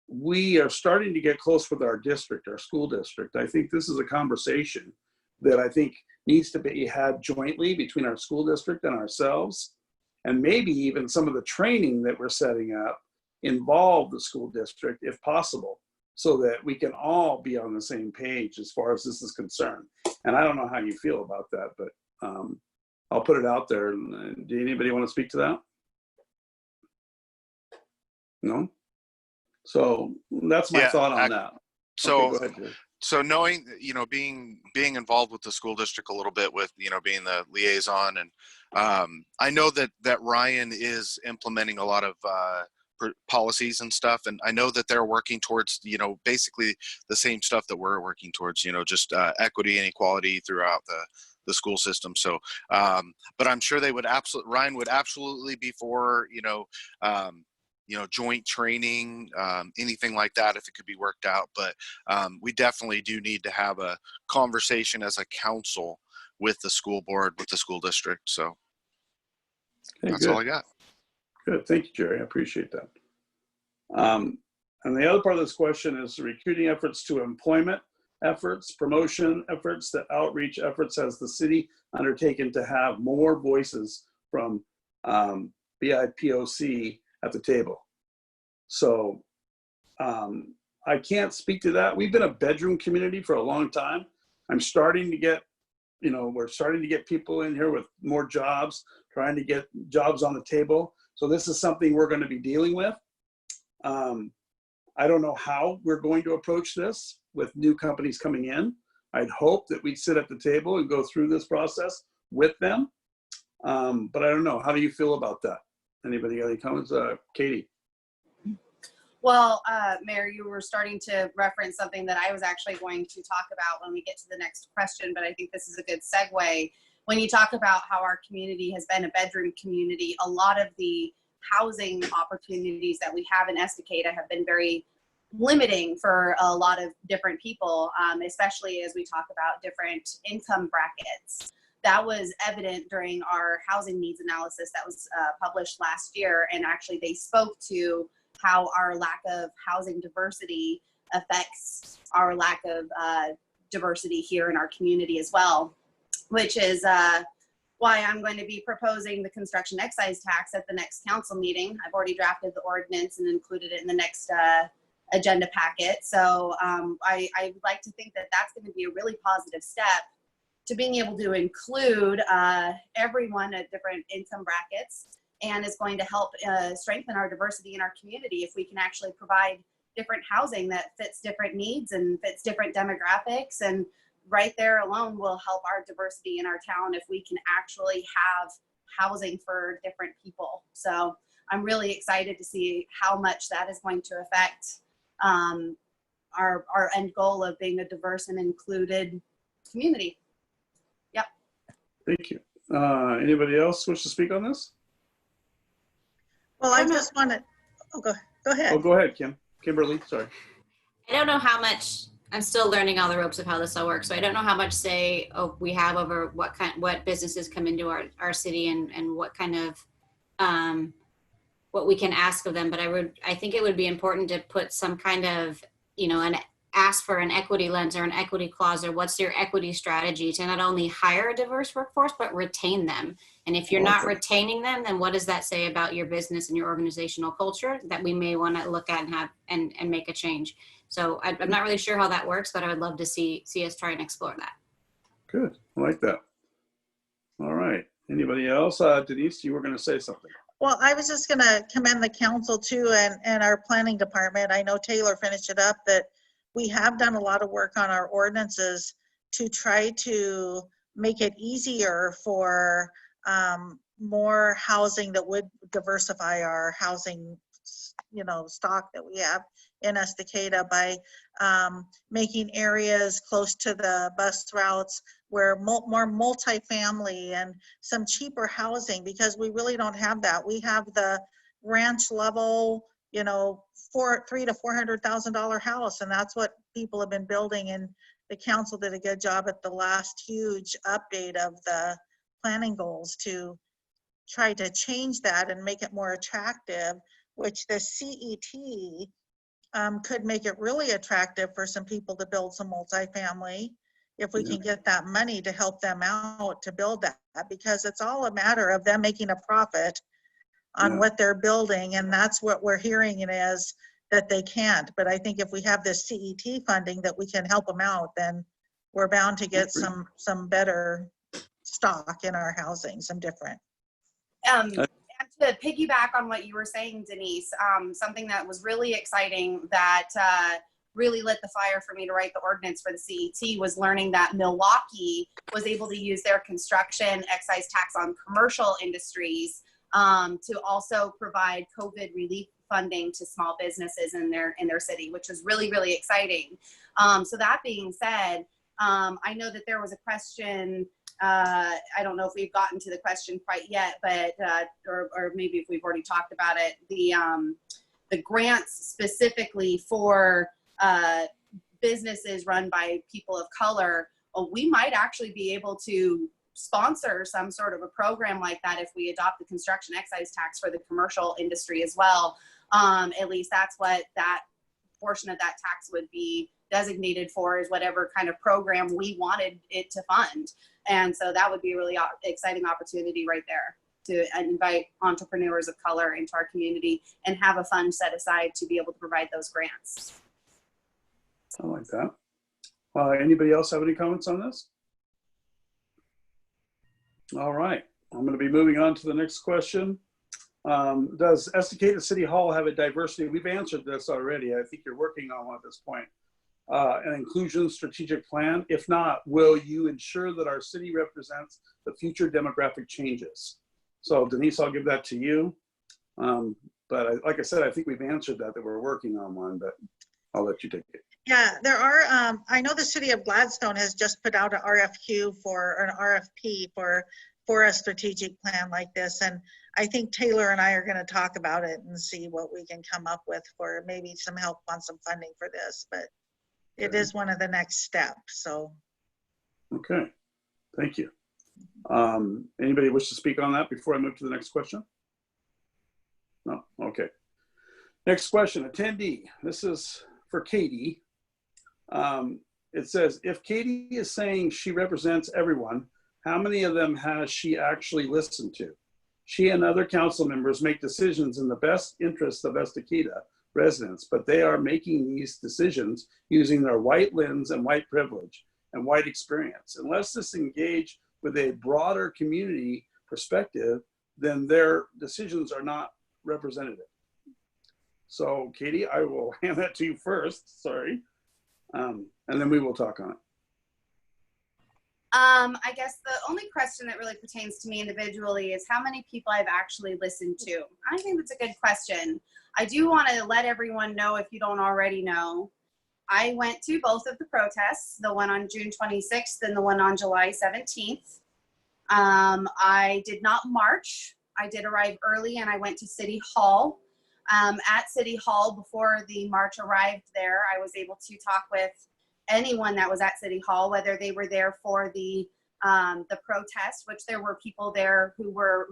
we are starting to get close with our district, our school district. I think this is a conversation that I think needs to be had jointly between our school district and ourselves. And maybe even some of the training that we're setting up involve the school district if possible, so that we can all be on the same page as far as this is concerned. And I don't know how you feel about that, but I'll put it out there. Do anybody want to speak to that? No? So that's my
Yeah,
thought on that.
So,
Okay, go ahead, Jerry.
so knowing, being involved with the school district a little bit with, being the liaison, and I know that Ryan is implementing a lot of policies and stuff, and I know that they're working towards, basically the same stuff that we're working towards, just equity and equality throughout the school system. So, but I'm sure Ryan would absolutely be for, joint training, anything like that, if it could be worked out. But we definitely do need to have a conversation as a council with the school board, with the school district. So
Okay,
that's
good.
all I got.
Good. Thank you, Jerry. I appreciate that. And the other part of this question is recruiting efforts to employment efforts, promotion efforts, the outreach efforts. Has the city undertaken to have more voices from BIPOC at the table? So I can't speak to that. We've been a bedroom community for a long time. I'm starting to get, we're starting to get people in here with more jobs, trying to get jobs on the table. So this is something we're going to be dealing with. I don't know how we're going to approach this with new companies coming in. I'd hope that we'd sit at the table and go through this process with them. But I don't know. How do you feel about that? Anybody got any comments? Katie?
Well, Mayor, you were starting to reference something that I was actually going to talk about when we get to the next question, but I think this is a good segue. When you talk about how our community has been a bedroom community, a lot of the housing opportunities that we have in Estacada have been very limiting for a lot of different people, especially as we talk about different income brackets. That was evident during our housing needs analysis that was published last year, and actually they spoke to how our lack of housing diversity affects our lack of diversity here in our community as well, which is why I'm going to be proposing the construction excise tax at the next council meeting. I've already drafted the ordinance and included it in the next agenda packet. So I would like to think that that's going to be a really positive step to being able to include everyone at different income brackets, and is going to help strengthen our diversity in our community if we can actually provide different housing that fits different needs and fits different demographics. And right there alone will help our diversity in our town if we can actually have housing for different people. So I'm really excited to see how much that is going to affect our end goal of being a diverse and included community. Yep.
Thank you. Anybody else wish to speak on this?
Well, I just wanted, go ahead.
Oh, go ahead, Kimberly, sorry.
I don't know how much, I'm still learning all the ropes of how this all works. So I don't know how much say we have over what businesses come into our city and what kind of, what we can ask of them. But I think it would be important to put some kind of, ask for an equity lens or an equity clause, or what's your equity strategy to not only hire a diverse workforce, but retain them. And if you're not retaining them, then what does that say about your business and your organizational culture that we may want to look at and have and make a change? So I'm not really sure how that works, but I would love to see us try and explore that.
Good, I like that. All right, anybody else? Denise, you were going to say something.
Well, I was just gonna commend the council too and our planning department. I know Taylor finished it up, that we have done a lot of work on our ordinances to try to make it easier for more housing that would diversify our housing, stock that we have in Estacada by making areas close to the bus routes where more multifamily and some cheaper housing, because we really don't have that. We have the ranch level, $300,000 to $400,000 house, and that's what people have been building. And the council did a good job at the last huge update of the planning goals to try to change that and make it more attractive, which the CET could make it really attractive for some people to build some multifamily if we can get that money to help them out to build that, because it's all a matter of them making a profit on what they're building. And that's what we're hearing is that they can't. But I think if we have this CET funding that we can help them out, then we're bound to get some better stock in our housing, some different.
And to piggyback on what you were saying, Denise, something that was really exciting that really lit the fire for me to write the ordinance for the CET was learning that Milwaukee was able to use their construction excise tax on commercial industries to also provide COVID relief funding to small businesses in their city, which was really, really exciting. So that being said, I know that there was a question, I don't know if we've gotten to the question quite yet, but or maybe if we've already talked about it, the grants specifically for businesses run by people of color, we might actually be able to sponsor some sort of a program like that if we adopt the construction excise tax for the commercial industry as well. At least that's what that portion of that tax would be designated for, is whatever kind of program we wanted it to fund. And so that would be a really exciting opportunity right there to invite entrepreneurs of color into our community and have a fund set aside to be able to provide those grants.
I like that. Anybody else have any comments on this? All right, I'm going to be moving on to the next question. Does Estacada City Hall have a diversity? We've answered this already. I think you're working on one at this point. An inclusion strategic plan? If not, will you ensure that our city represents the future demographic changes? So Denise, I'll give that to you. But like I said, I think we've answered that we're working on one, but I'll let you take it.
Yeah, there are, I know the city of Gladstone has just put out an RFQ or an RFP for a strategic plan like this. And I think Taylor and I are going to talk about it and see what we can come up with for maybe some help on some funding for this, but it is one of the next steps, so.
Okay, thank you. Anybody wish to speak on that before I move to the next question? No, okay. Next question, attendee. This is for Katie. It says, if Katie is saying she represents everyone, how many of them has she actually listened to? She and other council members make decisions in the best interest of Estacada residents, but they are making these decisions using their white lens and white privilege and white experience. Unless this engage with a broader community perspective, then their decisions are not representative. So Katie, I will hand that to you first, sorry. And then we will talk on it.
I guess the only question that really pertains to me individually is how many people I've actually listened to. I think that's a good question. I do want to let everyone know, if you don't already know, I went to both of the protests, the one on June 26th and the one on July 17th. I did not march. I did arrive early and I went to City Hall. At City Hall, before the march arrived there, I was able to talk with anyone that was at City Hall, whether they were there for the protest, which there were people there who were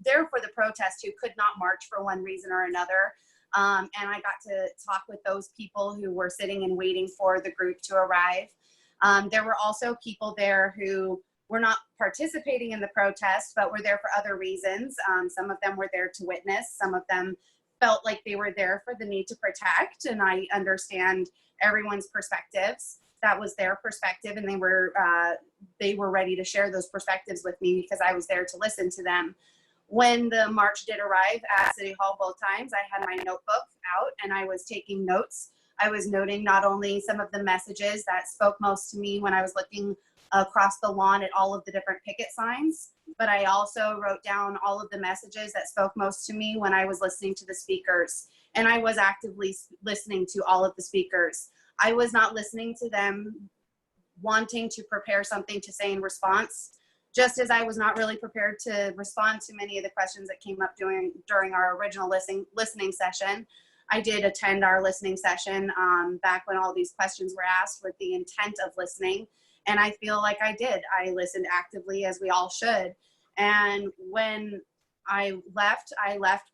there for the protest who could not march for one reason or another. And I got to talk with those people who were sitting and waiting for the group to arrive. There were also people there who were not participating in the protest, but were there for other reasons. Some of them were there to witness. Some of them felt like they were there for the need to protect. And I understand everyone's perspectives. That was their perspective, and they were ready to share those perspectives with me because I was there to listen to them. When the march did arrive at City Hall both times, I had my notebook out and I was taking notes. I was noting not only some of the messages that spoke most to me when I was looking across the lawn at all of the different picket signs, but I also wrote down all of the messages that spoke most to me when I was listening to the speakers. And I was actively listening to all of the speakers. I was not listening to them wanting to prepare something to say in response, just as I was not really prepared to respond to many of the questions that came up during our original listening session. I did attend our listening session back when all these questions were asked with the intent of listening. And I feel like I did. I listened actively, as we all should. And when I left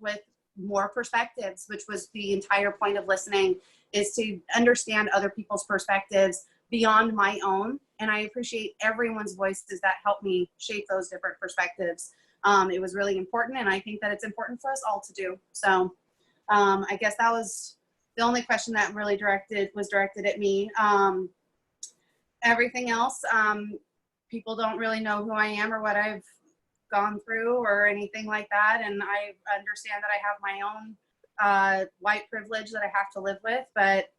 with more perspectives, which was the entire point of listening, is to understand other people's perspectives beyond my own. And I appreciate everyone's voices that helped me shape those different perspectives. It was really important, and I think that it's important for us all to do. So I guess that was the only question that really was directed at me. everything else, people don't really know who I am or what I've gone through or anything like that. And I understand that I have my own white privilege that I have to live with, but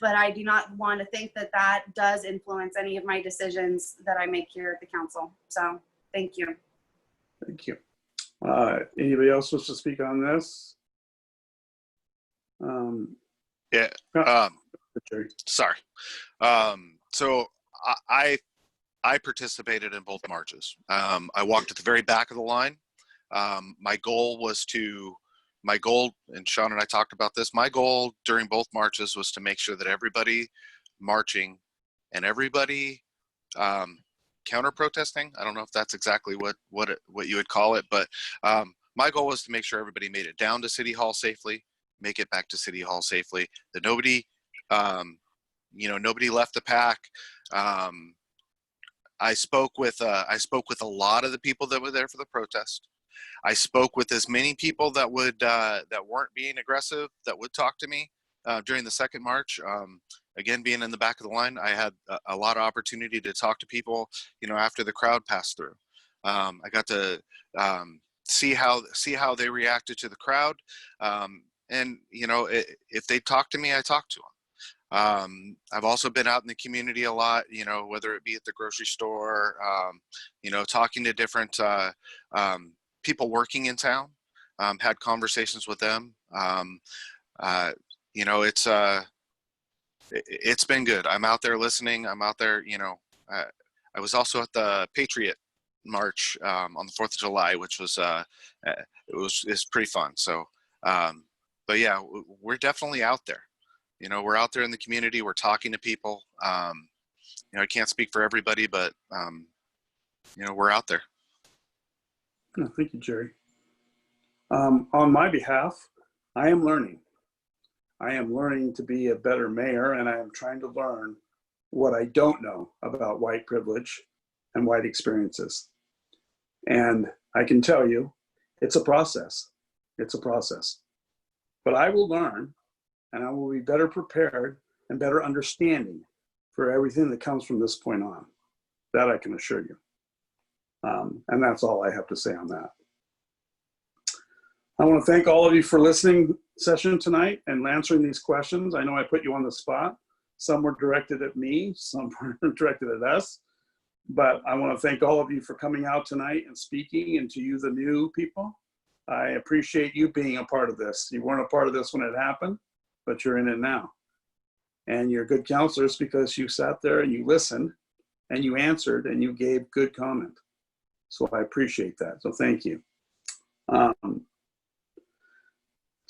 I do not want to think that that does influence any of my decisions that I make here at the council. So thank you.
Thank you. Anybody else wish to speak on this?
Yeah.
Jerry.
Sorry. So I participated in both marches. I walked at the very back of the line. My goal, and Sean and I talked about this, my goal during both marches was to make sure that everybody marching and everybody counter protesting, I don't know if that's exactly what you would call it, but my goal was to make sure everybody made it down to City Hall safely, make it back to City Hall safely, that nobody nobody left the pack. I spoke with a lot of the people that were there for the protest. I spoke with as many people that weren't being aggressive, that would talk to me during the second march. Again, being in the back of the line, I had a lot of opportunity to talk to people, after the crowd passed through. I got to see how they reacted to the crowd. And if they talk to me, I talk to them. I've also been out in the community a lot, whether it be at the grocery store, talking to different people working in town, had conversations with them. It's been good. I'm out there listening. I'm out there, I was also at the Patriot March on the 4th of July, which was, it's pretty fun. So, but yeah, we're definitely out there. We're out there in the community. We're talking to people. I can't speak for everybody, but, we're out there.
No, thank you, Jerry. On my behalf, I am learning. I am learning to be a better mayor, and I am trying to learn what I don't know about white privilege and white experiences. And I can tell you, it's a process. It's a process. But I will learn, and I will be better prepared and better understanding for everything that comes from this point on. That I can assure you. And that's all I have to say on that. I want to thank all of you for listening session tonight and answering these questions. I know I put you on the spot. Some were directed at me, some were directed at us. But I want to thank all of you for coming out tonight and speaking, and to you, the new people. I appreciate you being a part of this. You weren't a part of this when it happened, but you're in it now. And you're good counselors because you sat there and you listened and you answered and you gave good comment. So I appreciate that. So thank you.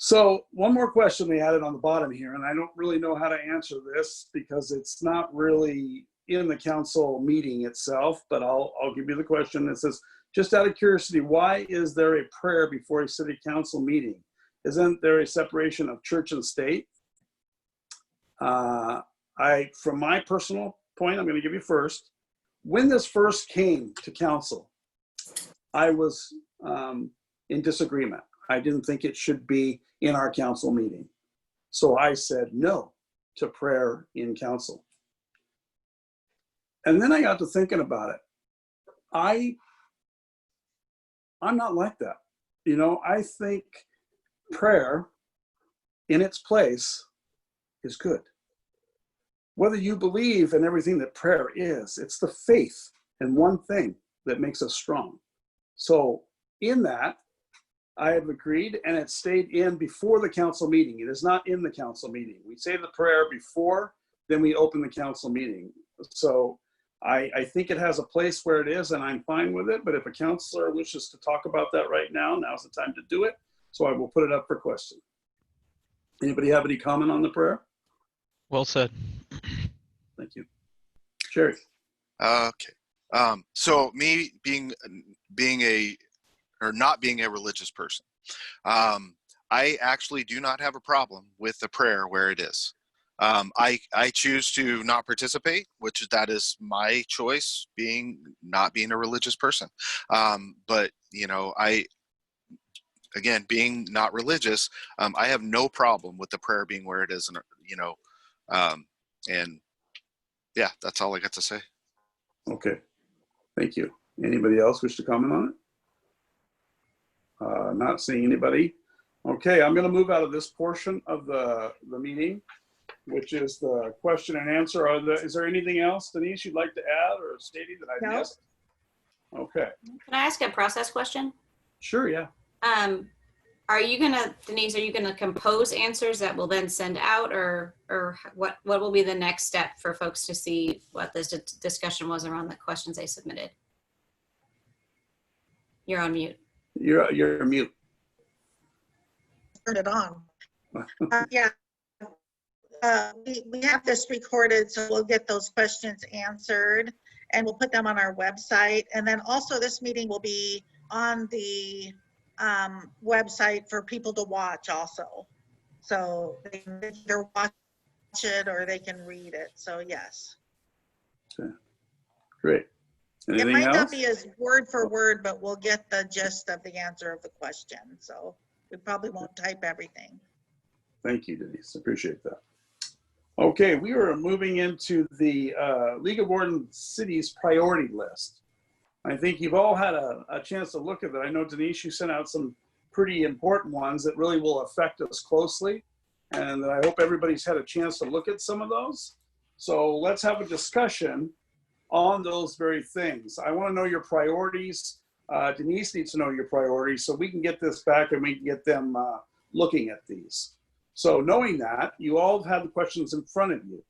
So one more question they added on the bottom here, and I don't really know how to answer this because it's not really in the council meeting itself, but I'll give you the question. It says, just out of curiosity, why is there a prayer before a city council meeting? Isn't there a separation of church and state? From my personal point, I'm going to give you first. When this first came to council, I was in disagreement. I didn't think it should be in our council meeting. So I said no to prayer in council. And then I got to thinking about it. I'm not like that. I think prayer in its place is good. Whether you believe in everything that prayer is, it's the faith in one thing that makes us strong. So in that, I have agreed, and it stayed in before the council meeting. It is not in the council meeting. We say the prayer before, then we open the council meeting. So I think it has a place where it is, and I'm fine with it. But if a counselor wishes to talk about that right now, now's the time to do it. So I will put it up for question. Anybody have any comment on the prayer?
Well said.
Thank you. Jerry.
Okay. So me not being a religious person, I actually do not have a problem with the prayer where it is. I choose to not participate, that is my choice, not being a religious person. But again, being not religious, I have no problem with the prayer being where it is, and And yeah, that's all I got to say.
Okay, thank you. Anybody else wish to comment on it? Not seeing anybody. Okay, I'm gonna move out of this portion of the meeting, which is the question and answer. Is there anything else, Denise, you'd like to add or stating that I
No.
missed? Okay,
Can I ask a process question?
sure, yeah.
Are you gonna, Denise, are you gonna compose answers that will then send out, or what will be the next step for folks to see what this discussion was around the questions they submitted? You're on mute.
You're mute.
Turn it on. Yeah. We have this recorded, so we'll get those questions answered and we'll put them on our website. And then also this meeting will be on the website for people to watch also. So they can either watch it or they can read it. So yes.
Great.
It
Anything
might not
else?
be as word for word, but we'll get the gist of the answer of the question. So we probably won't type everything.
Thank you, Denise. Appreciate that. Okay, we are moving into the League of Warden Cities priority list. I think you've all had a chance to look at it. I know, Denise, you sent out some pretty important ones that really will affect us closely. And I hope everybody's had a chance to look at some of those. So let's have a discussion on those very things. I want to know your priorities. Denise needs to know your priorities so we can get this back and we can get them looking at these. So knowing that, you all have the questions in front of you,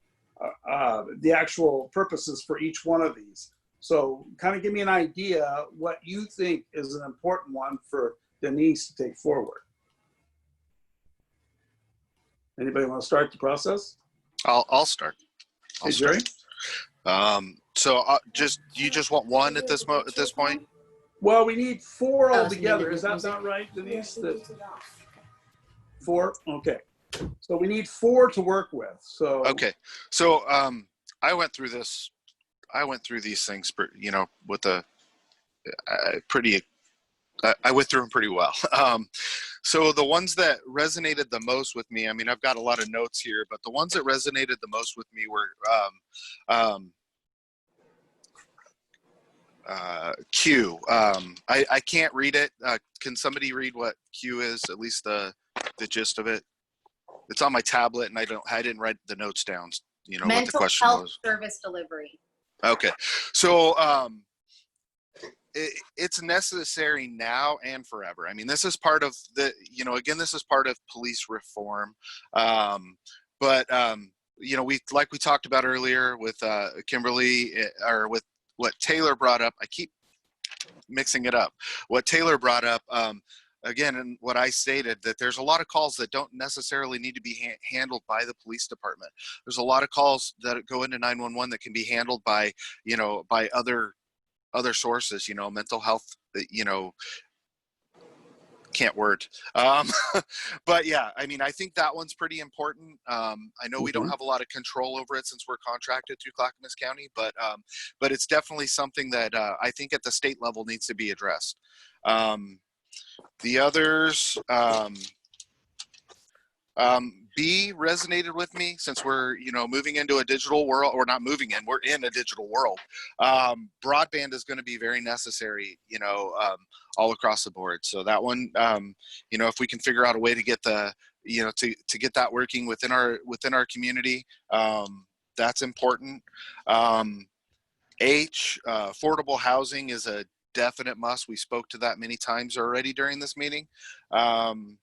the actual purposes for each one of these. So kind of give me an idea what you think is an important one for Denise to take forward. Anybody want to start the process?
I'll start.
Hey, Jerry?
So you just want one at this point?
Well, we need four
Oh, so
altogether.
maybe
Is that not right, Denise? Four? Okay. So we need four to work with. So
Okay. So I went through these things, you know, with a pretty. I went through them pretty well. So the ones that resonated the most with me, I mean, I've got a lot of notes here, but the ones that resonated the most with me were Q. I can't read it. Can somebody read what Q is? At least the gist of it. It's on my tablet, and I didn't write the notes down. You know what the
Mental
question
health
was.
service delivery.
Okay, so it's necessary now and forever. I mean, this is part of the, you know, again, this is part of police reform. But you know, we talked about earlier with Kimberly, or with what Taylor brought up. I keep mixing it up. What Taylor brought up, again, and what I stated, that there's a lot of calls that don't necessarily need to be handled by the police department. There's a lot of calls that go into 911 that can be handled by, you know, by other sources, you know, mental health, you know, can't word. But yeah, I mean, I think that one's pretty important. I know we don't have a lot of control over it since we're contracted through Clackamas County, but it's definitely something that I think at the state level needs to be addressed. The others, B resonated with me since we're, you know, moving into a digital world, or not moving in, we're in a digital world. Broadband is going to be very necessary, you know, all across the board. So that one, you know, if we can figure out a way to get the, you know, to get that working within our community, that's important. H, affordable housing is a definite must. We spoke to that many times already during this meeting. And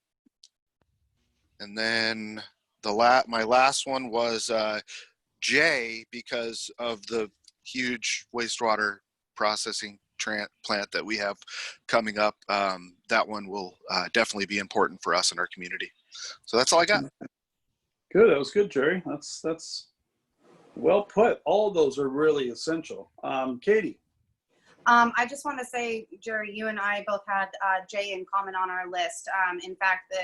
then my last one was J, because of the huge wastewater processing plant that we have coming up. That one will definitely be important for us in our community. So that's all I got.
good. That was good, Jerry. That's well put. All of those are really essential. Katie.
I just want to say, Jerry, you and I both had Jay in common on our list. In fact,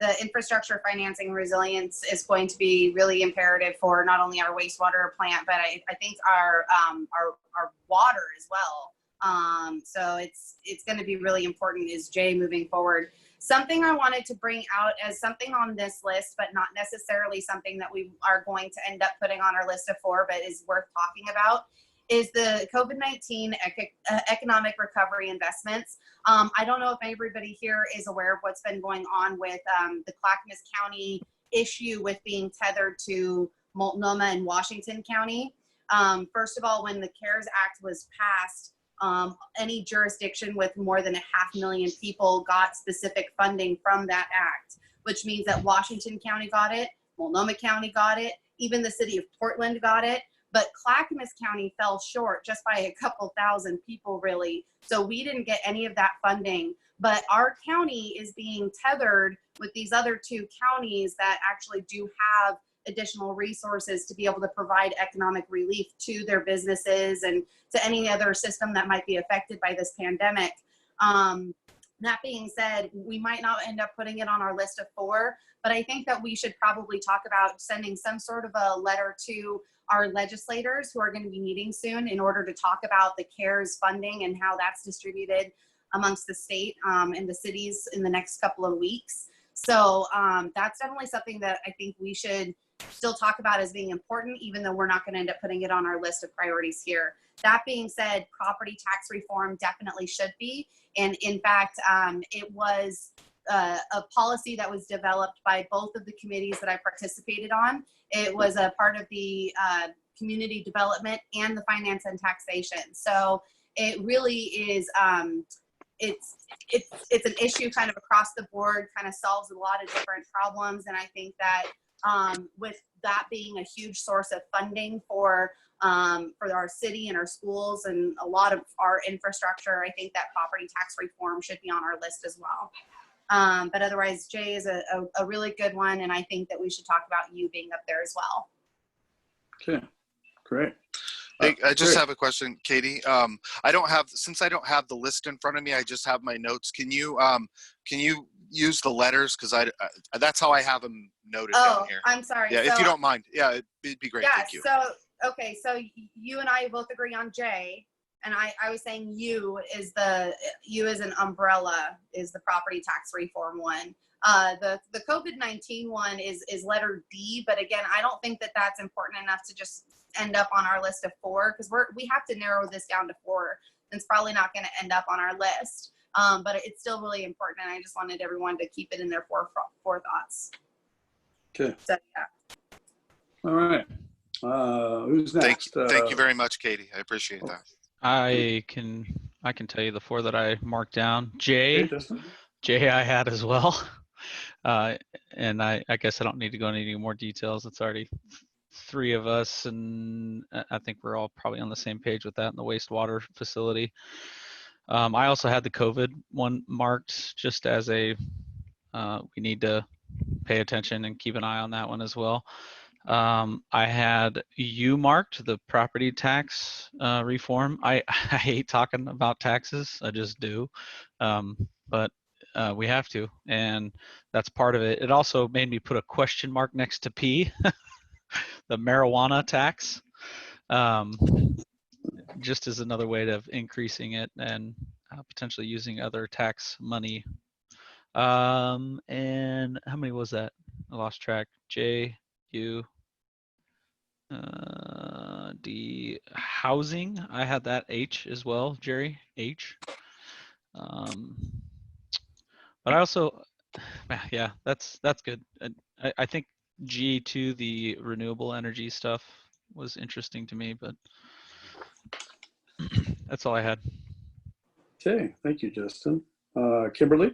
the infrastructure financing resilience is going to be really imperative for not only our wastewater plant, but I think our water as well. So it's going to be really important, is Jay moving forward. Something I wanted to bring out as something on this list, but not necessarily something that we are going to end up putting on our list of 4, but is worth talking about, is the COVID-19 economic recovery investments. I don't know if everybody here is aware of what's been going on with the Clackamas County issue with being tethered to Multnomah and Washington County. First of all, when the CARES Act was passed, any jurisdiction with more than 500,000 people got specific funding from that act, which means that Washington County got it, Multnomah County got it, even the city of Portland got it, but Clackamas County fell short just by a couple thousand people, really. So we didn't get any of that funding, but our county is being tethered with these other 2 counties that actually do have additional resources to be able to provide economic relief to their businesses and to any other system that might be affected by this pandemic. That being said, we might not end up putting it on our list of 4, but I think that we should probably talk about sending some sort of a letter to our legislators who are going to be meeting soon in order to talk about the CARES funding and how that's distributed amongst the state and the cities in the next couple of weeks. So that's definitely something that I think we should still talk about as being important, even though we're not going to end up putting it on our list of priorities here. That being said, property tax reform definitely should be. And in fact, it was a policy that was developed by both of the committees that I participated on. It was a part of the community development and the finance and taxation. So it really is, it's an issue kind of across the board, kind of solves a lot of different problems. And I think that with that being a huge source of funding for our city and our schools and a lot of our infrastructure, I think that property tax reform should be on our list as well. But otherwise, Jay is a really good one, and I think that we should talk about you being up there as well.
Okay, great.
Hey, I just
great.
have a question, Katie. Since I don't have the list in front of me, I just have my notes. Can you use the letters? Because that's how I have them noted down here.
I'm sorry.
Yeah,
so,
if you don't mind. Yeah, it'd be great.
Yeah,
Thank you.
So you and I both agree on Jay, and I was saying you as an umbrella is the property tax reform one. The COVID-19 one is letter D, but again, I don't think that that's important enough to just end up on our list of 4, because we have to narrow this down to 4. It's probably not going to end up on our list, but it's still really important, and I just wanted everyone to keep it in their thoughts.
Okay.
So yeah.
All right. Who's next?
Thank you very much, Katie. I appreciate that.
I can tell you the 4 that I marked down.
Okay, Justin?
Jay I had as well. And I guess I don't need to go into any more details. It's already 3 of us, and I think we're all probably on the same page with that in the wastewater facility. I also had the COVID one marked just as we need to pay attention and keep an eye on that one as well. I had you marked the property tax reform. I hate talking about taxes. I just do. But we have to, and that's part of it. It also made me put a question mark next to P, the marijuana tax, just as another way of increasing it and potentially using other tax money. And how many was that? I lost track. J, U, D, housing. I had that H as well, Jerry, H. But I also, yeah, that's good. I think G too, the renewable energy stuff was interesting to me, but that's all I had.
Okay, thank you, Justin. Kimberly?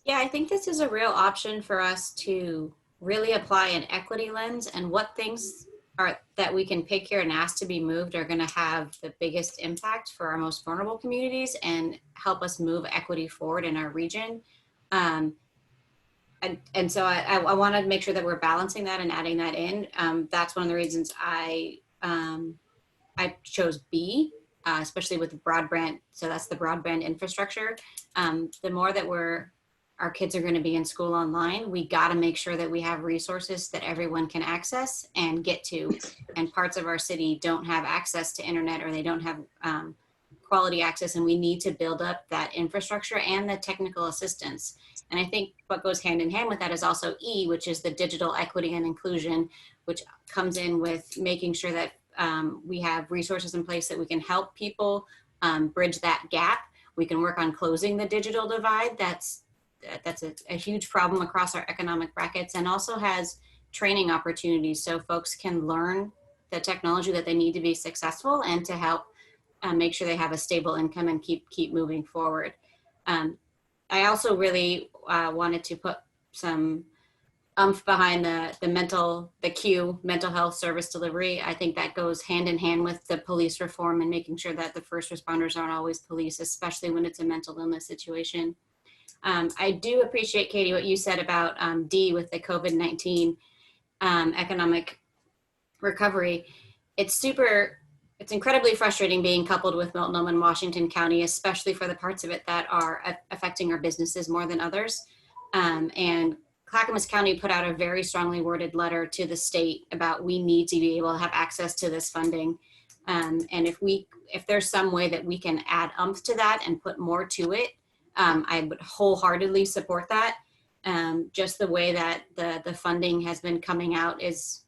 Yeah, I think this is a real option for us to really apply an equity lens, and what things are that we can pick here and ask to be moved are going to have the biggest impact for our most vulnerable communities and help us move equity forward in our region. And so I want to make sure that we're balancing that and adding that in. That's one of the reasons I chose B, especially with the broadband. So that's the broadband infrastructure. The more that our kids are going to be in school online, we got to make sure that we have resources that everyone can access and get to. And parts of our city don't have access to internet, or they don't have quality access, and we need to build up that infrastructure and the technical assistance. And I think what goes hand in hand with that is also E, which is the digital equity and inclusion, which comes in with making sure that we have resources in place that we can help people bridge that gap. We can work on closing the digital divide. That's a huge problem across our economic brackets, and also has training opportunities so folks can learn the technology that they need to be successful and to help make sure they have a stable income and keep moving forward. I also really wanted to put some oomph behind the Q, mental health service delivery. I think that goes hand in hand with the police reform and making sure that the first responders aren't always police, especially when it's a mental illness situation. I do appreciate, Katie, what you said about D with the COVID-19 economic recovery. It's incredibly frustrating being coupled with Multnomah and Washington County, especially for the parts of it that are affecting our businesses more than others. And Clackamas County put out a very strongly worded letter to the state about we need to be able to have access to this funding. And if there's some way that we can add umph to that and put more to it, I would wholeheartedly support that. Just the way that the funding has been coming out it's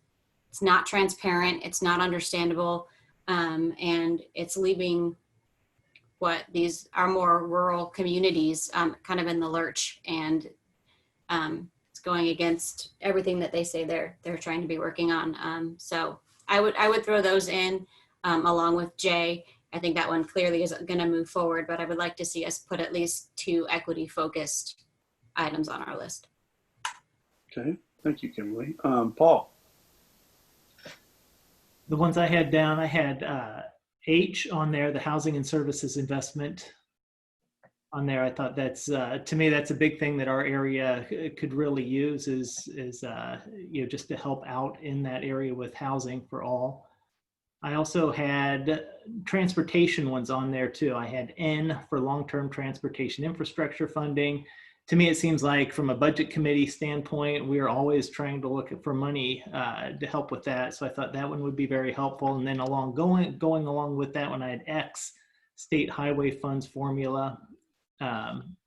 not transparent, it's not understandable, and it's leaving our more rural communities kind of in the lurch, and it's going against everything that they say they're trying to be working on. So I would throw those in along with J. I think that one clearly is going to move forward, but I would like to see us put at least 2 equity-focused items on our list.
Okay, thank you, Kimberly. Paul?
The ones I had down, I had H on there, the housing and services investment on there. I thought that's, to me, that's a big thing that our area could really use is just to help out in that area with housing for all. I also had transportation ones on there too. I had N for long-term transportation infrastructure funding. To me, it seems like from a budget committee standpoint, we are always trying to look for money to help with that. So I thought that one would be very helpful. And then going along with that one, I had X, state highway funds formula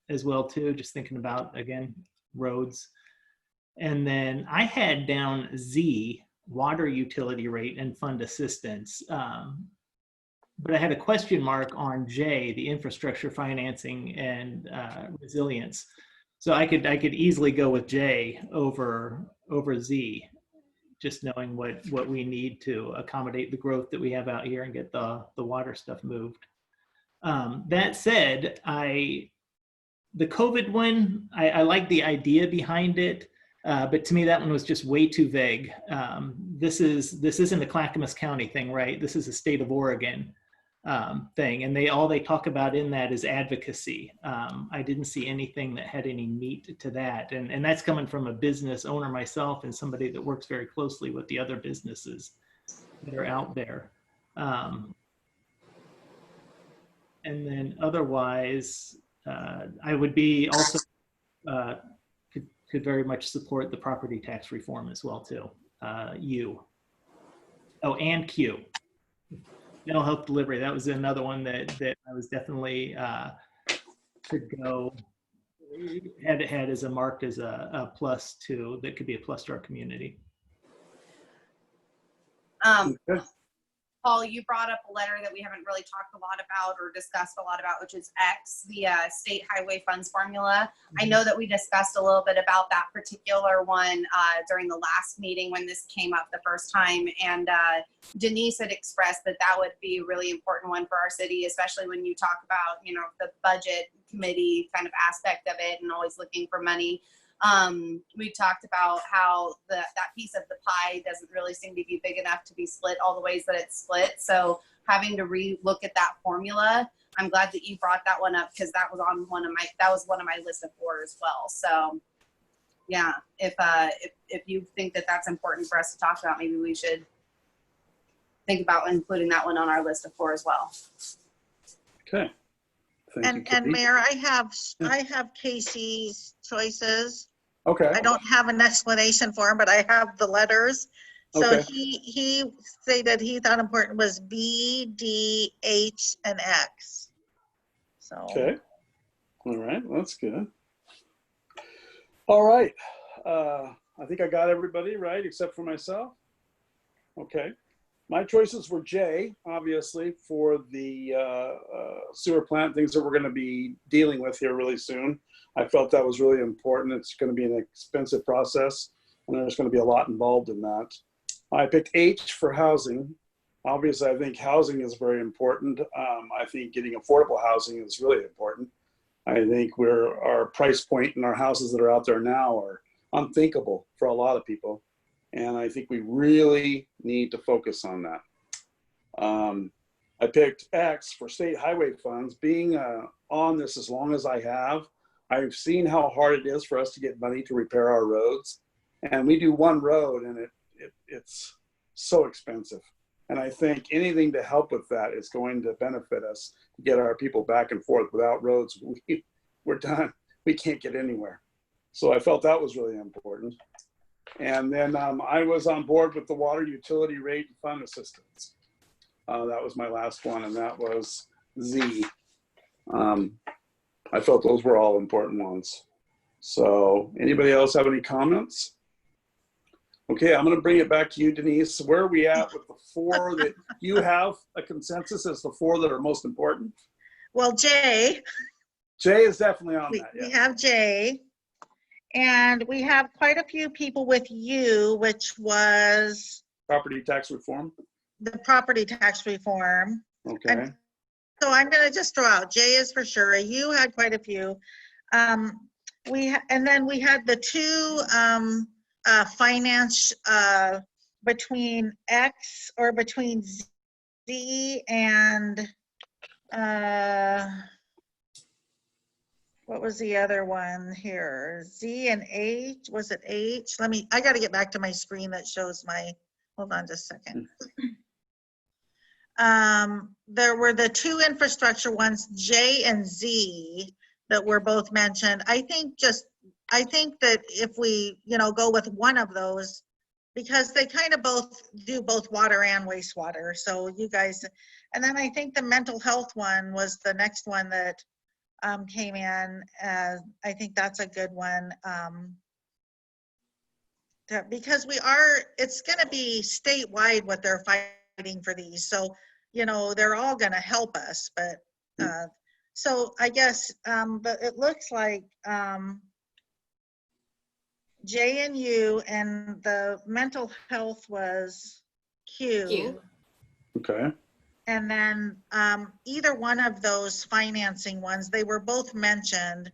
as well too, just thinking about, again, roads. And then I had down Z, water utility rate and fund assistance. But I had a question mark on J, the infrastructure financing and resilience. So I could easily go with J over Z, just knowing what we need to accommodate the growth that we have out here and get the water stuff moved. That said, the COVID one, I like the idea behind it. But to me, that one was just way too vague. This isn't a Clackamas County thing, right? This is a state of Oregon thing. And all they talk about in that is advocacy. I didn't see anything that had any meat to that. And that's coming from a business owner myself and somebody that works very closely with the other businesses that are out there. And then otherwise, I would be also, could very much support the property tax reform as well too. U. Oh, and Q. Mental health delivery. That was another one that I was definitely could go, had as a marked as a plus to, that could be a plus to our community.
Okay.
Paul, you brought up a letter that we haven't really talked a lot about or discussed a lot about, which is X, the state highway funds formula. I know that we discussed a little bit about that particular one during the last meeting when this came up the first time. And Denise had expressed that would be a really important one for our city, especially when you talk about, the budget committee kind of aspect of it and always looking for money. We talked about how that piece of the pie doesn't really seem to be big enough to be split all the ways that it's split. So having to re-look at that formula, I'm glad that you brought that one up because that was one of my list of 4 as well. So yeah, if you think that that's important for us to talk about, maybe we should think about including that one on our list of 4 as well.
Okay. Thank you, Katie.
And Mayor, I have Casey's choices.
Okay.
I don't have an explanation for them, but I have the letters. So
Okay.
he stated he thought important was B, D, H, and X. So.
Okay. All right. Well, that's good. All right. I think I got everybody right except for myself. Okay. My choices were J, obviously, for the sewer plant, things that we're going to be dealing with here really soon. I felt that was really important. It's going to be an expensive process, and there's going to be a lot involved in that. I picked H for housing. Obviously, I think housing is very important. I think getting affordable housing is really important. I think our price point in our houses that are out there now are unthinkable for a lot of people. And I think we really need to focus on that. I picked X for state highway funds. Being on this as long as I have, I've seen how hard it is for us to get money to repair our roads. And we do one road and it's so expensive. And I think anything to help with that is going to benefit us to get our people back and forth. Without roads, we're done. We can't get anywhere. So I felt that was really important. And then I was on board with the water utility rate and fund assistance. That was my last one, and that was Z. I felt those were all important ones. So anybody else have any comments? Okay, I'm going to bring it back to you, Denise. Where are we at with the 4 that you have a consensus as the 4 that are most important?
Well, J,
Jay is definitely on
we
that. Yeah.
have J. And we have quite a few people with U, which was
Property tax reform.
the property tax reform.
Okay.
So I'm going to just throw out J is for sure. U had quite a few. And then we had the 2 finance between X or between Z and what was the other one here? Z and H, was it H? I got to get back to my screen that shows hold on just a second. There were the 2 infrastructure ones, J and Z, that were both mentioned. I think that if we, go with one of those, because they kind of do both water and wastewater. So you guys, and then I think the mental health one was the next one that came in. I think that's a good one. Because it's going to be statewide what they're fighting for these. So, they're all going to help us. But so I guess, but it looks like J and U, and the mental health was Q.
Okay.
And then either one of those financing ones, they were both mentioned.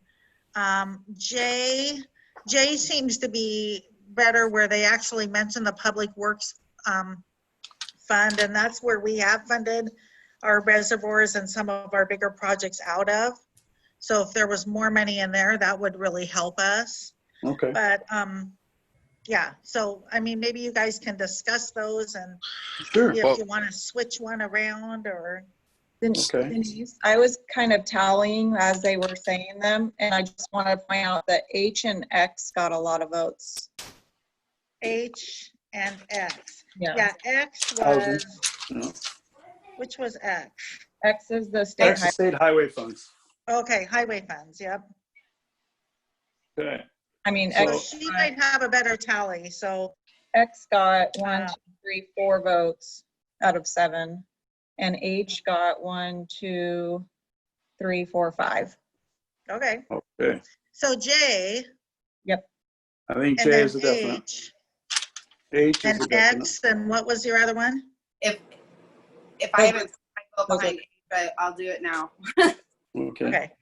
J seems to be better where they actually mention the public works fund, and that's where we have funded our reservoirs and some of our bigger projects out of. So if there was more money in there, that would really help us.
Okay.
But yeah, so I mean, maybe you guys can discuss those and
Sure.
if
Well-
you want to switch one around or.
Okay.
Denise, I was kind of tallying as they were saying them, and I just want to point out that H and X got a lot of votes.
H and X.
Yeah.
Yeah, X
Housing.
was,
Yeah.
which was X?
X is the state
That's the
highway.
state highway funds.
Okay, highway funds, yep.
Okay.
I mean,
So
So-
she might have a better tally, so,
X got 1, 2, 3, 4 votes out of 7, and H got 1, 2, 3, 4, 5.
okay.
Okay.
So J,
I think
and
J
then
is a definite.
H,
H is a
and
definite.
X, and what was your other one?
If I haven't, I go behind it, but I'll do it now.
Okay.
Okay,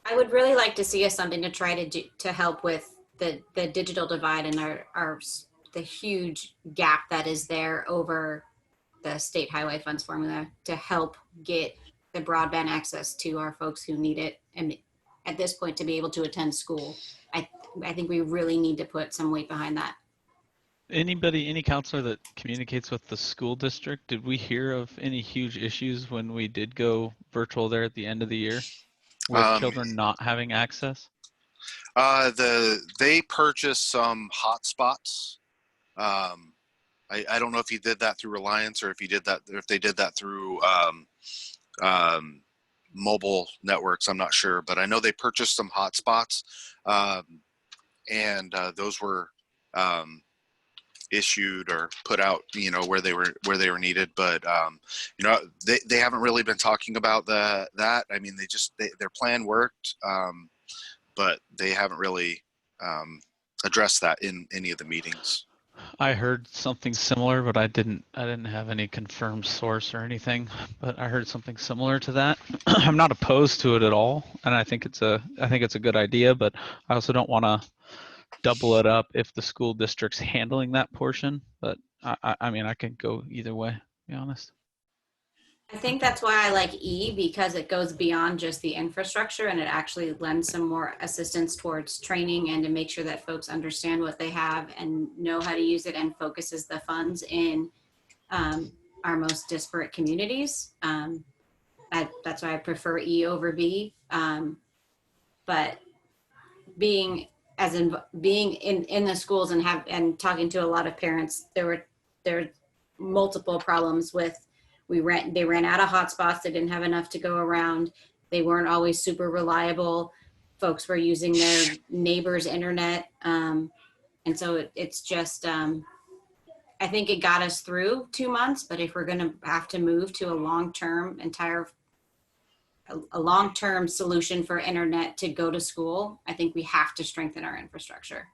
I would really like to see us something to try to do to help with the digital divide and the huge gap that is there over the state highway funds formula to help get the broadband access to our folks who need it, and at this point to be able to attend school. I think we really need to put some weight behind that.
Any counselor that communicates with the school district, did we hear of any huge issues when we did go virtual there at the end of the year with children not having access?
They purchased some hotspots. I don't know if he did that through Reliance or if they did that through mobile networks. I'm not sure, but I know they purchased some hotspots, and those were issued or put out, where they were needed. But they haven't really been talking about that. I mean, their plan worked, but they haven't really addressed that in any of the meetings.
I heard something similar, but I didn't have any confirmed source or anything, but I heard something similar to that. I'm not opposed to it at all, and I think it's a good idea, but I also don't want to double it up if the school district's handling that portion. But I mean, I could go either way, to be honest.
I think that's why I like E, because it goes beyond just the infrastructure and it actually lends some more assistance towards training and to make sure that folks understand what they have and know how to use it, and focuses the funds in our most disparate communities. That's why I prefer E over B. But being in the schools and talking to a lot of parents, there were multiple problems with they ran out of hotspots. They didn't have enough to go around. They weren't always super reliable. Folks were using their neighbor's internet. And so it's just, I think it got us through 2 months, but if we're going to have to move to a long-term solution for internet to go to school, I think we have to strengthen our infrastructure.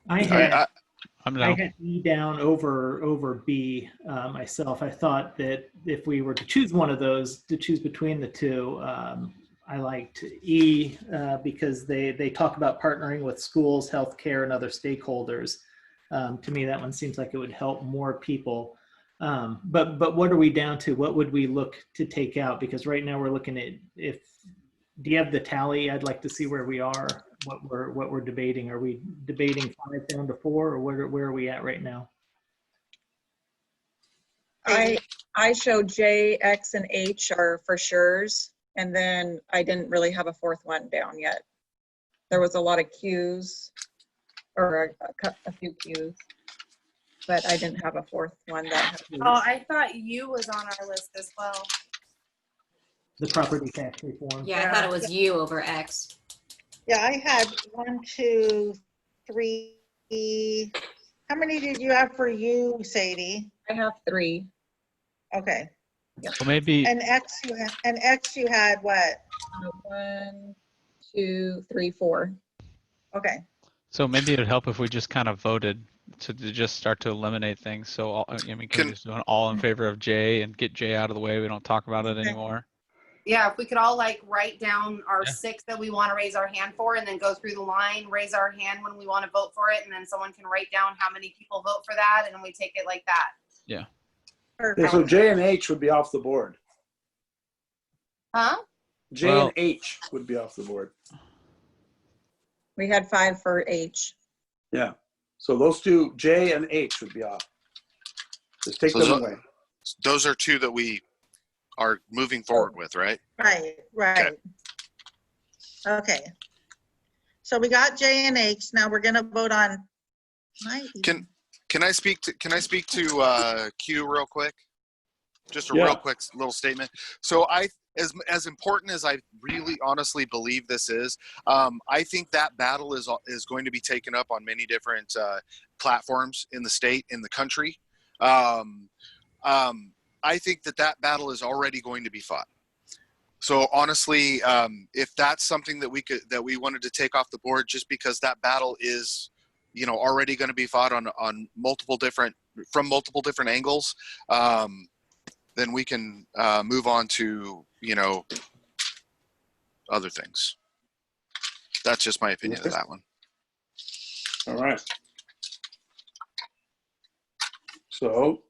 I had E down over B myself. I thought that if we were to choose one of those, to choose between the two, I liked E because they talk about partnering with schools, healthcare, and other stakeholders. To me, that one seems like it would help more people. But what are we down to? What would we look to take out? Because right now we're looking at do you have the tally? I'd like to see where we are, what we're debating. Are we debating 5 down to 4, or where are we at right now?
I showed J, X, and H are for sure's, and then I didn't really have a fourth one down yet. There was a lot of Q's, or a few Q's, but I didn't have a fourth one that had.
Oh, I thought U was on our list as well.
The property tax reform.
Yeah, I thought it was U over X.
Yeah, I had 1, 2, 3. How many did you have for you, Sadie?
I have 3.
Okay.
So maybe
And X you had what?
1, 2, 3, 4.
Okay.
So maybe it'd help if we just kind of voted to just start to eliminate things. So can we just do an all in favor of J and get J out of the way? We don't talk about it anymore.
Yeah, if we could all write down our 6 that we want to raise our hand for, and then go through the line, raise our hand when we want to vote for it, and then someone can write down how many people vote for that, and then we take it like that.
Yeah.
Yeah, so J and H would be off the board.
Huh?
J and H would be off the board.
We had 5 for H.
Yeah. So those two, J and H, would be off. Just take them away.
Those are 2 that we are moving forward with, right?
Right. Okay. So we got J and H. Now we're going to vote on.
Can I speak to Q real quick? Just a real quick little statement. So as important as I really honestly believe this is, I think that battle is going to be taken up on many different platforms in the state, in the country. I think that battle is already going to be fought. So honestly, if that's something that we wanted to take off the board, just because that battle is, already going to be fought from multiple different angles, then we can move on to, other things. That's just my opinion of that one.
All right. So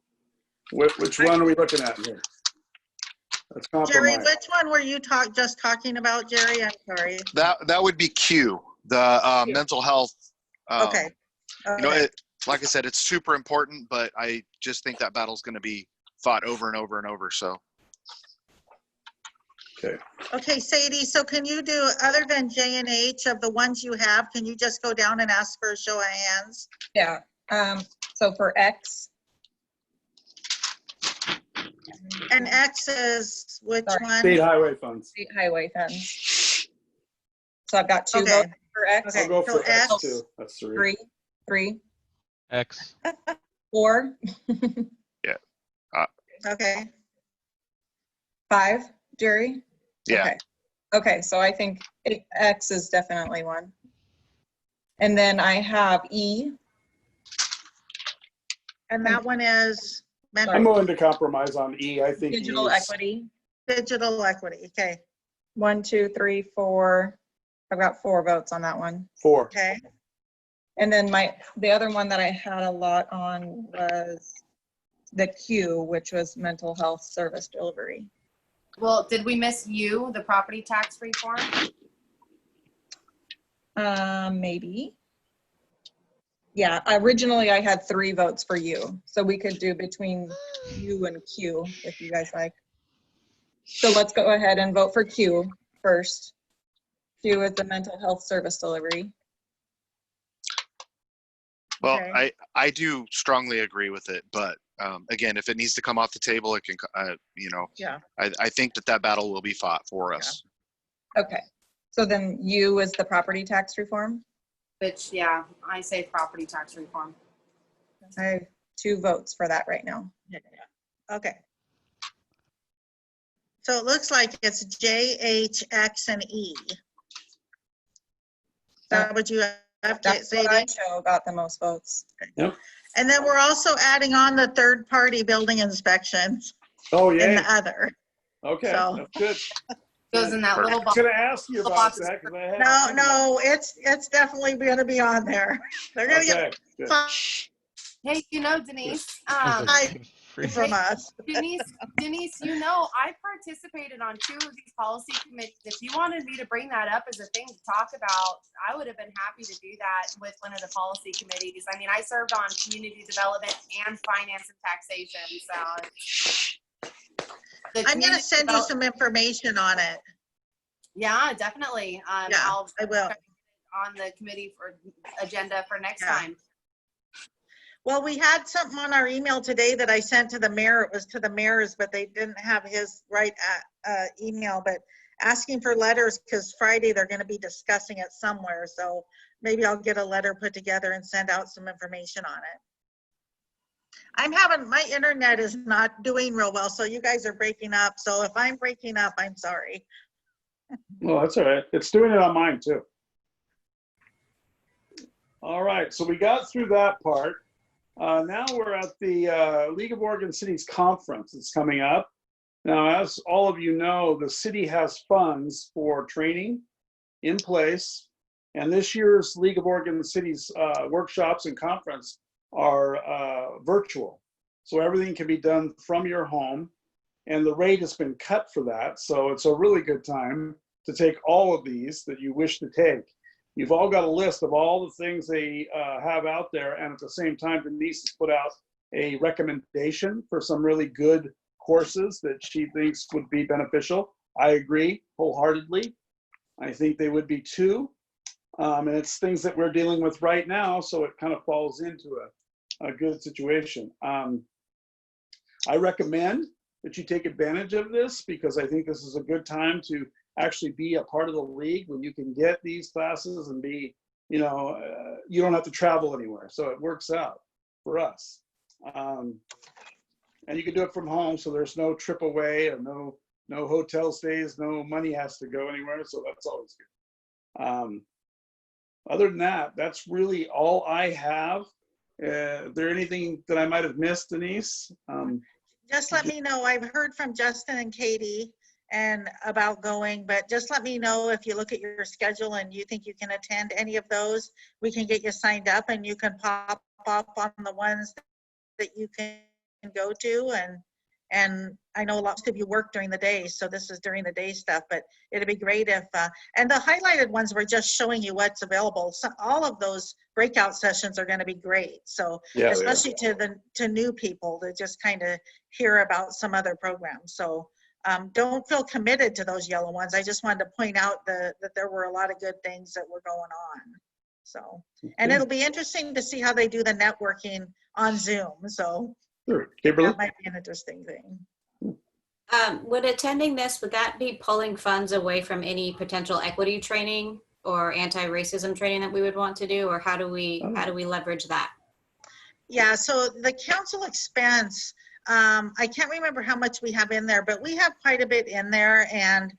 which one are we looking at here? Let's compromise.
Jerry, which one were you just talking about, Jerry? I'm sorry.
That would be Q, the mental health.
Okay.
Like I said, it's super important, but I just think that battle's going to be fought over and over and over. So.
Okay, Sadie, so can you do, other than J and H of the ones you have, can you just go down and ask for a show of hands?
Yeah, so for X,
And X is which
Sorry.
one?
State highway funds.
state highway funds. So I've got 2
Okay.
votes for X,
Okay.
I'll go
so
for X
X-
too. That's 3.
3,
X.
4,
Okay,
5, Jerry?
Yeah.
Okay. Okay, so I think X is definitely one. And then I have E.
and that one is
I'm willing to compromise on E. I think
Digital
E is-
equity.
digital equity, okay,
1, 2, 3, 4. I've got 4 votes on that one.
4.
okay.
And then the other one that I had a lot on was the Q, which was mental health service delivery.
Well, did we miss you, the property tax reform?
Maybe. Yeah, originally I had 3 votes for you, so we could do between U and Q if you guys like. So let's go ahead and vote for Q first. Q is the mental health service delivery.
Well,
Okay.
I do strongly agree with it, but again, if it needs to come off the table, it can,
Yeah.
I think that battle will be fought for us.
Okay, so then U is the property tax reform.
Which, yeah, I say property tax reform.
I have 2 votes for that right now.
Okay. So it looks like it's J, H, X, and E. Is that what you have,
That's what I
Sadie?
show got the most votes.
And then we're also adding on the third-party building inspections
Oh,
in
yeah.
the other.
Okay,
So-
that's good.
Goes in that
I
little
was
box.
gonna ask you about
boxes.
that because I had.
No, it's definitely gonna be on there. They're gonna
Okay,
get
good.
Hey, Denise,
from us.
Denise, I participated on 2 of these policy committees. If you wanted me to bring that up as a thing to talk about, I would have been happy to do that with one of the policy committees. I mean, I served on community development and finance and taxation, so. The
I'm gonna
community
send you
develop-
some information on it.
Yeah, definitely.
Yeah,
I'll
I will.
on the committee for agenda for next
Yeah.
time.
Well, we had something on our email today that I sent to the mayor. It was to the mayors, but they didn't have his right email, but asking for letters because Friday they're gonna be discussing it somewhere. So maybe I'll get a letter put together and send out some information on it. My internet is not doing real well, so you guys are breaking up. So if I'm breaking up, I'm sorry.
Well, that's all right. It's doing it on mine too. All right, so we got through that part. Now we're at the League of Oregon Cities Conference that's coming up. Now, as all of you know, the city has funds for training in place. And this year's League of Oregon Cities workshops and conference are virtual. So everything can be done from your home. And the rate has been cut for that. So it's a really good time to take all of these that you wish to take. You've all got a list of all the things they have out there. And at the same time, Denise has put out a recommendation for some really good courses that she thinks would be beneficial. I agree wholeheartedly. I think they would be too. And it's things that we're dealing with right now. So it kind of falls into a good situation. I recommend that you take advantage of this because I think this is a good time to actually be a part of the league when you can get these classes and be, you don't have to travel anywhere. So it works out for us. And you can do it from home. So there's no trip away or no hotel stays, no money has to go anywhere. So that's always good. Other than that, that's really all I have. Is there anything that I might have missed, Denise?
Just let me know. I've heard from Justin and Katie and about going, but just let me know if you look at your schedule and you think you can attend any of those. We can get you signed up and you can pop up on the ones that you can go to. And I know lots of you work during the day, so this is during the day stuff, but it'd be great if, and the highlighted ones were just showing you what's available. So all of those breakout sessions are gonna be great. So
Yeah,
especially to new people to just kind of hear about some other programs. So don't feel committed to those yellow ones. I just wanted to point out that there were a lot of good things that were going on. So, and
Okay.
it'll be interesting to see how they do the networking on Zoom. So
Sure. Kimberly?
that might be an interesting thing.
Would attending this, would that be pulling funds away from any potential equity training or anti-racism training that we would want to do? Or how do we leverage that?
Yeah, so the council expense, I can't remember how much we have in there, but we have quite a bit in there, and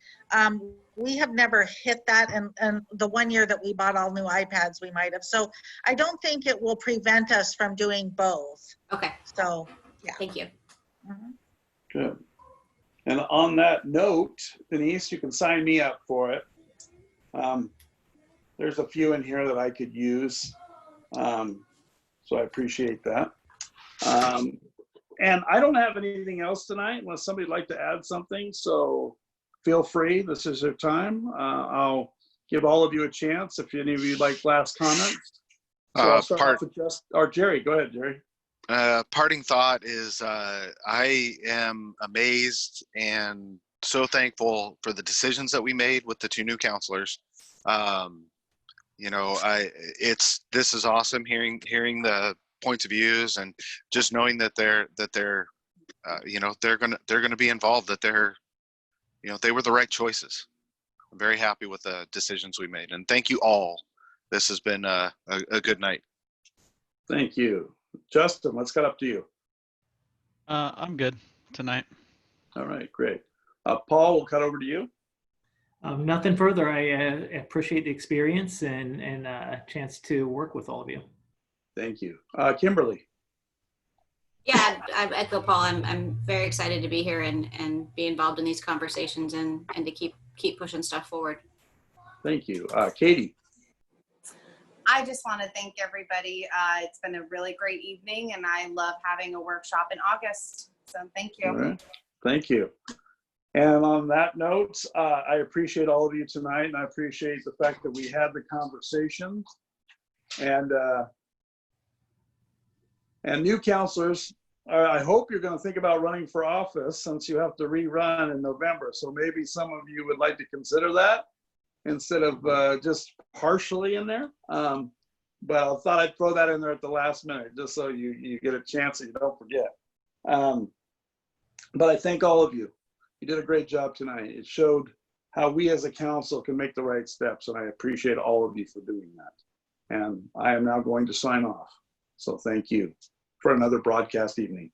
we have never hit that. And the 1 year that we bought all new iPads, we might have. So I don't think it will prevent us from doing both.
Okay,
So, yeah.
thank you.
Mhm.
Good. And on that note, Denise, you can sign me up for it. There's a few in here that I could use. So I appreciate that. And I don't have anything else tonight unless somebody'd like to add something. So feel free. This is your time. I'll give all of you a chance if any of you like last comments. So I'll start off with Jerry. Go ahead, Jerry.
Parting thought is I am amazed and so thankful for the decisions that we made with the 2 new counselors. You know, this is awesome hearing the points of views and just knowing that they're you know, they're gonna be involved, that you know, they were the right choices. I'm very happy with the decisions we made, and thank you all. This has been a good night.
Thank you. Justin, let's get up to you.
I'm good tonight.
All right, great. Paul, we'll cut over to you.
Nothing further. I appreciate the experience and chance to work with all of you.
Thank you. Kimberly.
Yeah, I echo Paul. I'm very excited to be here and be involved in these conversations and to keep pushing stuff forward.
Thank you. Katie.
I just want to thank everybody. It's been a really great evening, and I love having a workshop in August. So thank you.
All right. Thank you. And on that note, I appreciate all of you tonight, and I appreciate the fact that we had the conversation. And new counselors, I hope you're going to think about running for office since you have to rerun in November. So maybe some of you would like to consider that instead of just partially in there. But I thought I'd throw that in there at the last minute, just so you get a chance and you don't forget. But I thank all of you. You did a great job tonight. It showed how we as a council can make the right steps, and I appreciate all of you for doing that. And I am now going to sign off. So thank you for another broadcast evening.